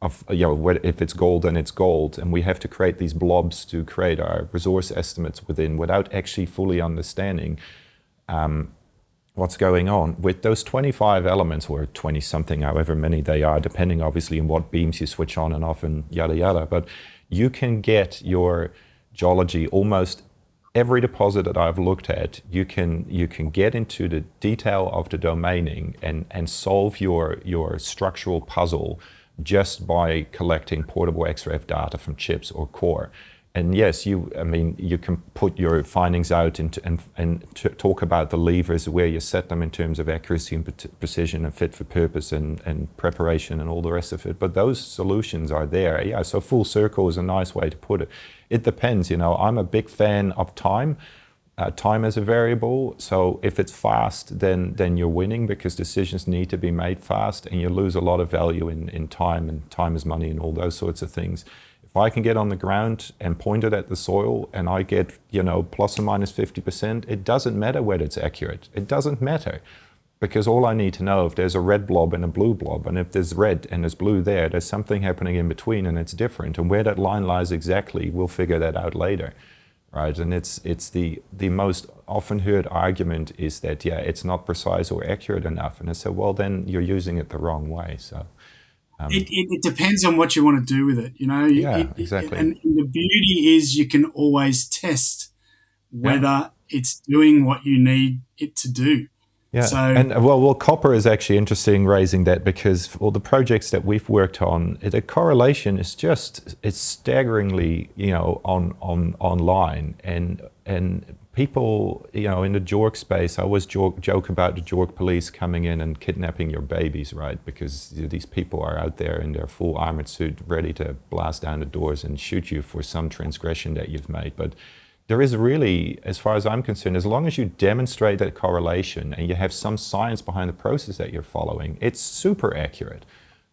of, if it's gold, then it's gold, and we have to create these blobs to create our resource estimates without actually fully understanding what's going on. With those 25 elements, or 20 something, however many they are, depending obviously on what beams you switch on and off and yada yada, but you can get your geology almost every deposit that I've looked at. You can get into the detail of the domaining and solve your structural puzzle just by collecting portable XRF data from chips or core. And yes, you can put your findings out and talk about the levers, where you set them in terms of accuracy and precision and fit for purpose and preparation and all the rest of it. But those solutions are there. Yeah, so full circle is a nice way to put it. It depends, I'm a big fan of time. Time is a variable, so if it's fast, then you're winning, because decisions need to be made fast, and you lose a lot of value in time, and time is money and all those sorts of things. If I can get on the ground and point it at the soil and I get, plus or minus 50%, it doesn't matter whether it's accurate. It doesn't matter, because all I need to know, if there's a red blob and a blue blob, and if there's red and there's blue there's something happening in between and it's different. And where that line lies exactly, we'll figure that out later, right? And it's the most often heard argument is that, it's not precise or accurate enough. And I said, well, then you're using it the wrong way. So. It depends on what you want to do with it, Yeah, exactly. And the beauty is you can always test whether it's doing what you need it to do. Yeah, so, and well, copper is actually interesting raising that, because for all the projects that we've worked on, the correlation is it's staggeringly, online, and people, in the JORC space, I always joke about the JORC police coming in and kidnapping your babies, right? Because these people are out there in their full armored suit, ready to blast down the doors and shoot you for some transgression that you've made. But there is really, as far as I'm concerned, as long as you demonstrate that correlation and you have some science behind the process that you're following, it's super accurate,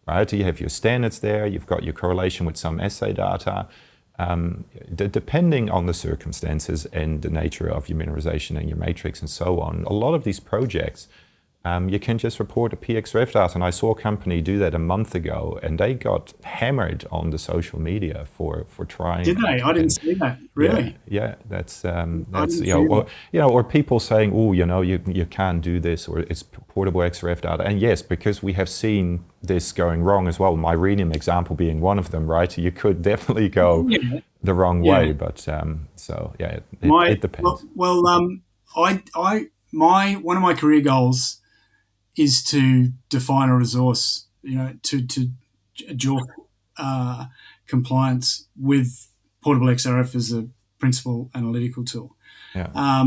right? You have your standards there, you've got your correlation with some assay data. Depending on the circumstances and the nature of your mineralization and your matrix and so on, a lot of these projects, you can just report a pXRF data. And I saw a company do that a month ago, and they got hammered on the social media for trying. Did they? I didn't see that. Really? Yeah, that's or people saying, oh, you can't do this, or it's portable XRF data. And yes, because we have seen this going wrong as well. My René example being one of them, right? You could definitely go the wrong way, but it depends. Well, one of my career goals is to define a resource, to JORC compliance with Portable XRF as a principal analytical tool. Yeah.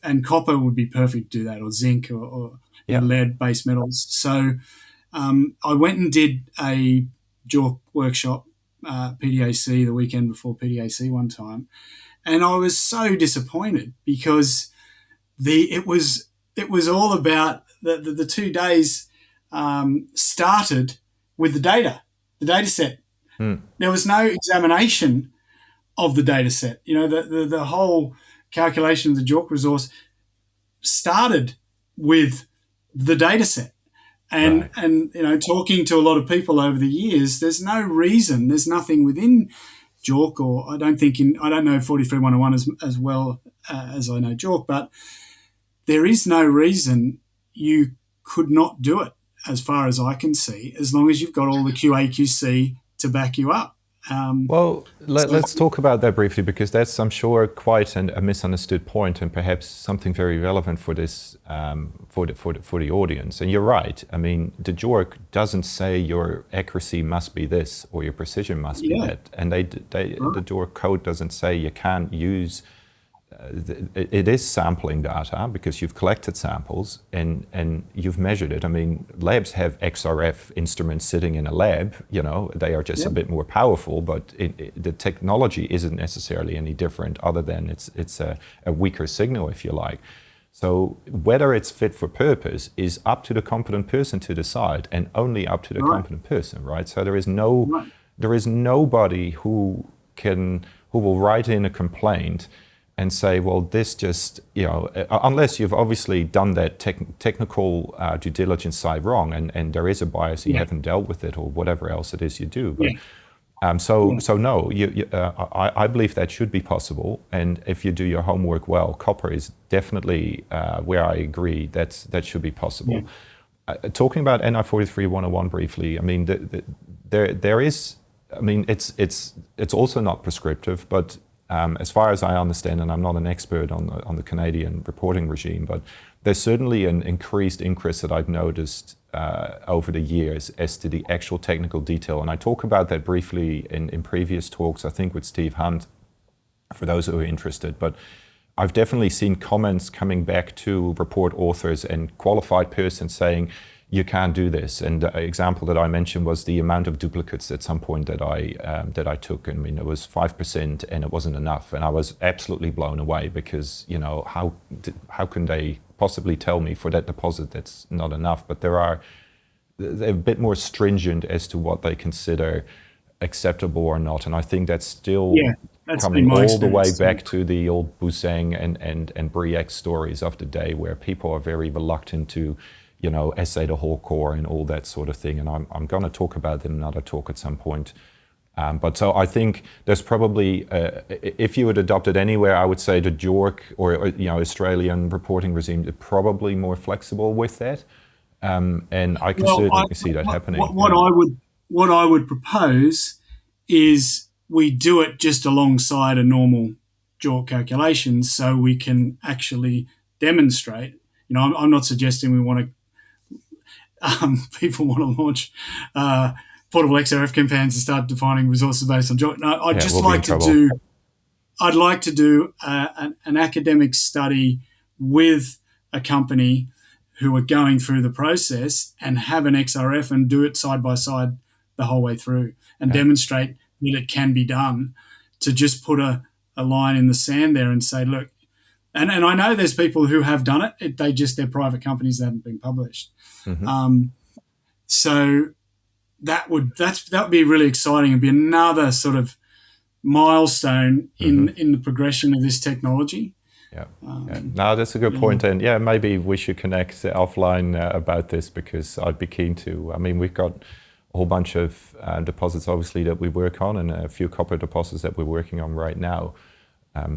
And copper would be perfect to do that, or zinc, or lead based metals. So I went and did a JORC workshop, PDAC, the weekend before PDAC one time, and I was so disappointed, because it was all about the 2 days started with the data set. There was no examination of the data set. The whole calculation of the JORC resource started with the data set. And talking to a lot of people over the years, there's nothing within JORC, or I don't know 43101 as well as I know JORC, but there is no reason you could not do it, as far as I can see, as long as you've got all the QA/QC to back you up. Let's talk about that briefly, because that's, I'm sure, quite a misunderstood point, and perhaps something very relevant for this for the audience. And you're right. I mean, the JORC doesn't say your accuracy must be this or your precision must be that, and the JORC code doesn't say you can't use. It is sampling data, because you've collected samples and you've measured it. I mean, labs have XRF instruments sitting in a lab, they are just a bit more powerful, but the technology isn't necessarily any different, other than it's a weaker signal, if you like. So whether it's fit for purpose is up to the competent person to decide, and only up to the competent person, right? So there is nobody who will write in a complaint and say, well, this just, unless you've obviously done that technical due diligence side wrong, and there is a bias, you haven't dealt with it, or whatever else it is you do. But so no, I believe that should be possible, and if you do your homework well, copper is definitely where I agree that should be possible. Talking about NI 43-101 briefly, I mean, there is I mean, it's also not prescriptive, but as far as I understand, and I'm not an expert on the Canadian reporting regime, but there's certainly an increased interest that I've noticed over the years as to the actual technical detail. And I talk about that briefly in previous talks, I think with Steve Hunt, for those who are interested. But I've definitely seen comments coming back to report authors and qualified persons saying, you can't do this. And the example that I mentioned was the amount of duplicates at some point that I took. I mean, it was 5% and it wasn't enough. And I was absolutely blown away because, how can they possibly tell me for that deposit that's not enough? But they're a bit more stringent as to what they consider acceptable or not. And I think that's still coming all the way back to the old Busang and Briac stories of the day, where people are very reluctant to essay the whole core and all that sort of thing. And I'm going to talk about it in another talk at some point. But so I think there's probably, if you would adopt it anywhere, I would say the JORC or Australian reporting regime is probably more flexible with that. And I can certainly see that happening. What I would propose is we do it just alongside a normal JORC calculation, so we can actually demonstrate. I'm not suggesting we want to. People want to launch portable XRF campaigns and start defining resources based on JORC. No, I'd like to do an academic study with a company who are going through the process and have an XRF and do it side by side the whole way through and demonstrate that it can be done. To just put a line in the sand there and say, look, and I know there's people who have done it. They're private companies that haven't been published. Mm-hmm. So that would be really exciting. It'd be another sort of milestone in the progression of this technology. Yeah. No, that's a good point. And maybe we should connect offline about this, because I'd be keen to. I mean, we've got a whole bunch of deposits, obviously, that we work on, and a few copper deposits that we're working on right now.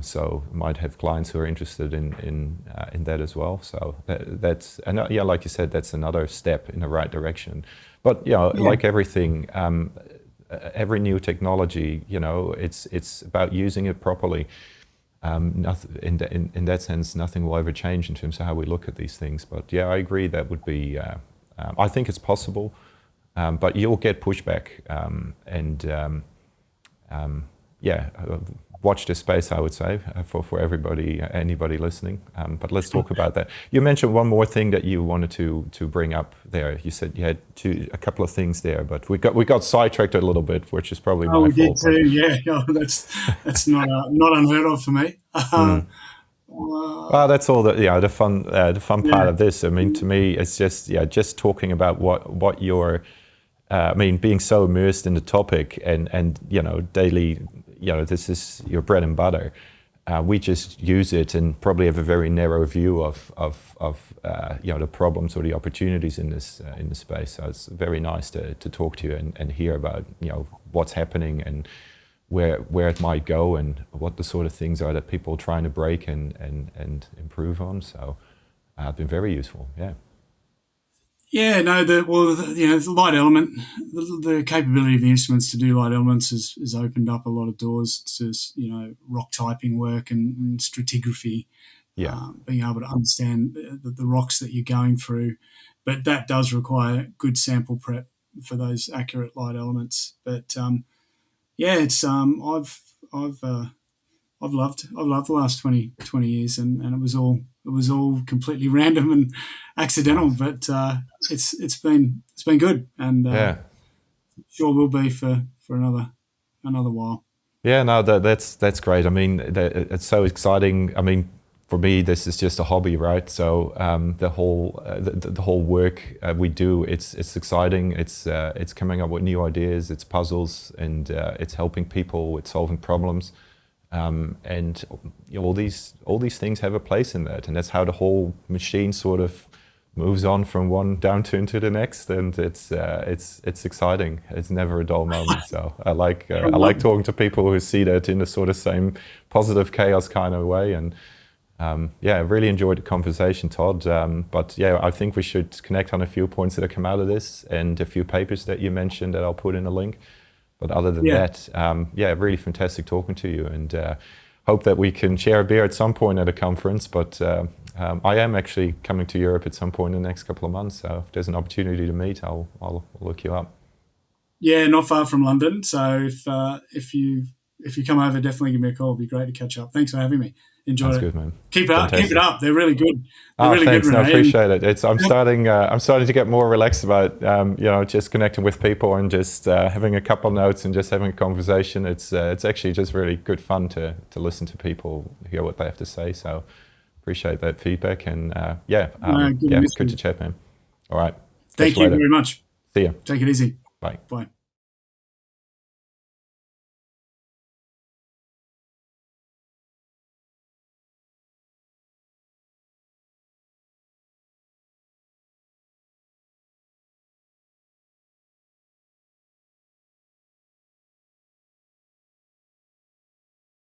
So might have clients who are interested in that as well. So that's like you said, that's another step in the right direction. But like everything, every new technology, it's about using it properly. Nothing, in that sense, nothing will ever change in terms of how we look at these things. But I agree, that would be. I think it's possible, but you'll get pushback, watch this space, I would say, for everybody, anybody listening. But let's talk about that. You mentioned one more thing that you wanted to bring up there. You said you had a couple of things there, but we got sidetracked a little bit, which is probably my fault. We did too, yeah. That's not unheard of for me. Well, that's all the fun part of this. I mean, to me, it's just talking about what you're. Being so immersed in the topic and daily. This is your bread and butter. We just use it and probably have a very narrow view of the problems or the opportunities in this space. So it's very nice to talk to you and hear about what's happening and where it might go and what the sort of things are that people are trying to break and improve on. So it's been very useful. Yeah. Yeah, no, the light element, the capability of the instruments to do light elements has opened up a lot of doors to, rock typing work and stratigraphy, being able to understand the rocks that you're going through. But that does require good sample prep for those accurate light elements. But it's I've loved the last 20 years, and it was all completely random and accidental, but it's been good, and sure will be for another while. Yeah, no, that's great. I mean, it's so exciting. I mean, for me, this is just a hobby, right? So the whole work we do, it's exciting. It's coming up with new ideas, it's puzzles, and it's helping people with solving problems. And all these things have a place in that, and that's how the whole machine sort of moves on from one downturn to the next, and it's exciting. It's never a dull moment. So I like talking to people who see that in the sort of same positive chaos kind of way. And I really enjoyed the conversation, Todd. But I think we should connect on a few points that have come out of this, and a few papers that you mentioned that I'll put in a link. But other than Yeah. that, yeah, really fantastic talking to you, and hope that we can share a beer at some point at a conference. But I am actually coming to Europe at some point in the next couple of months, so if there's an opportunity to meet, I'll look you up. Yeah, not far from London. So if you come over, definitely give me a call. It'd be great to catch up. Thanks for having me. Enjoyed Sounds it. good, man. Keep it up. Keep it Fantastic. up. They're really good. They're Oh, really good, thanks. No, René. appreciate it. I'm And starting to get more relaxed about, just connecting with people and just having a couple notes and just having a conversation. It's actually just really good fun to listen to people, hear what they have to say. So appreciate that feedback, and good to miss good you. to chat, man. All right. Catch Thank you you later. very much. See ya. Take it easy. Bye. Bye.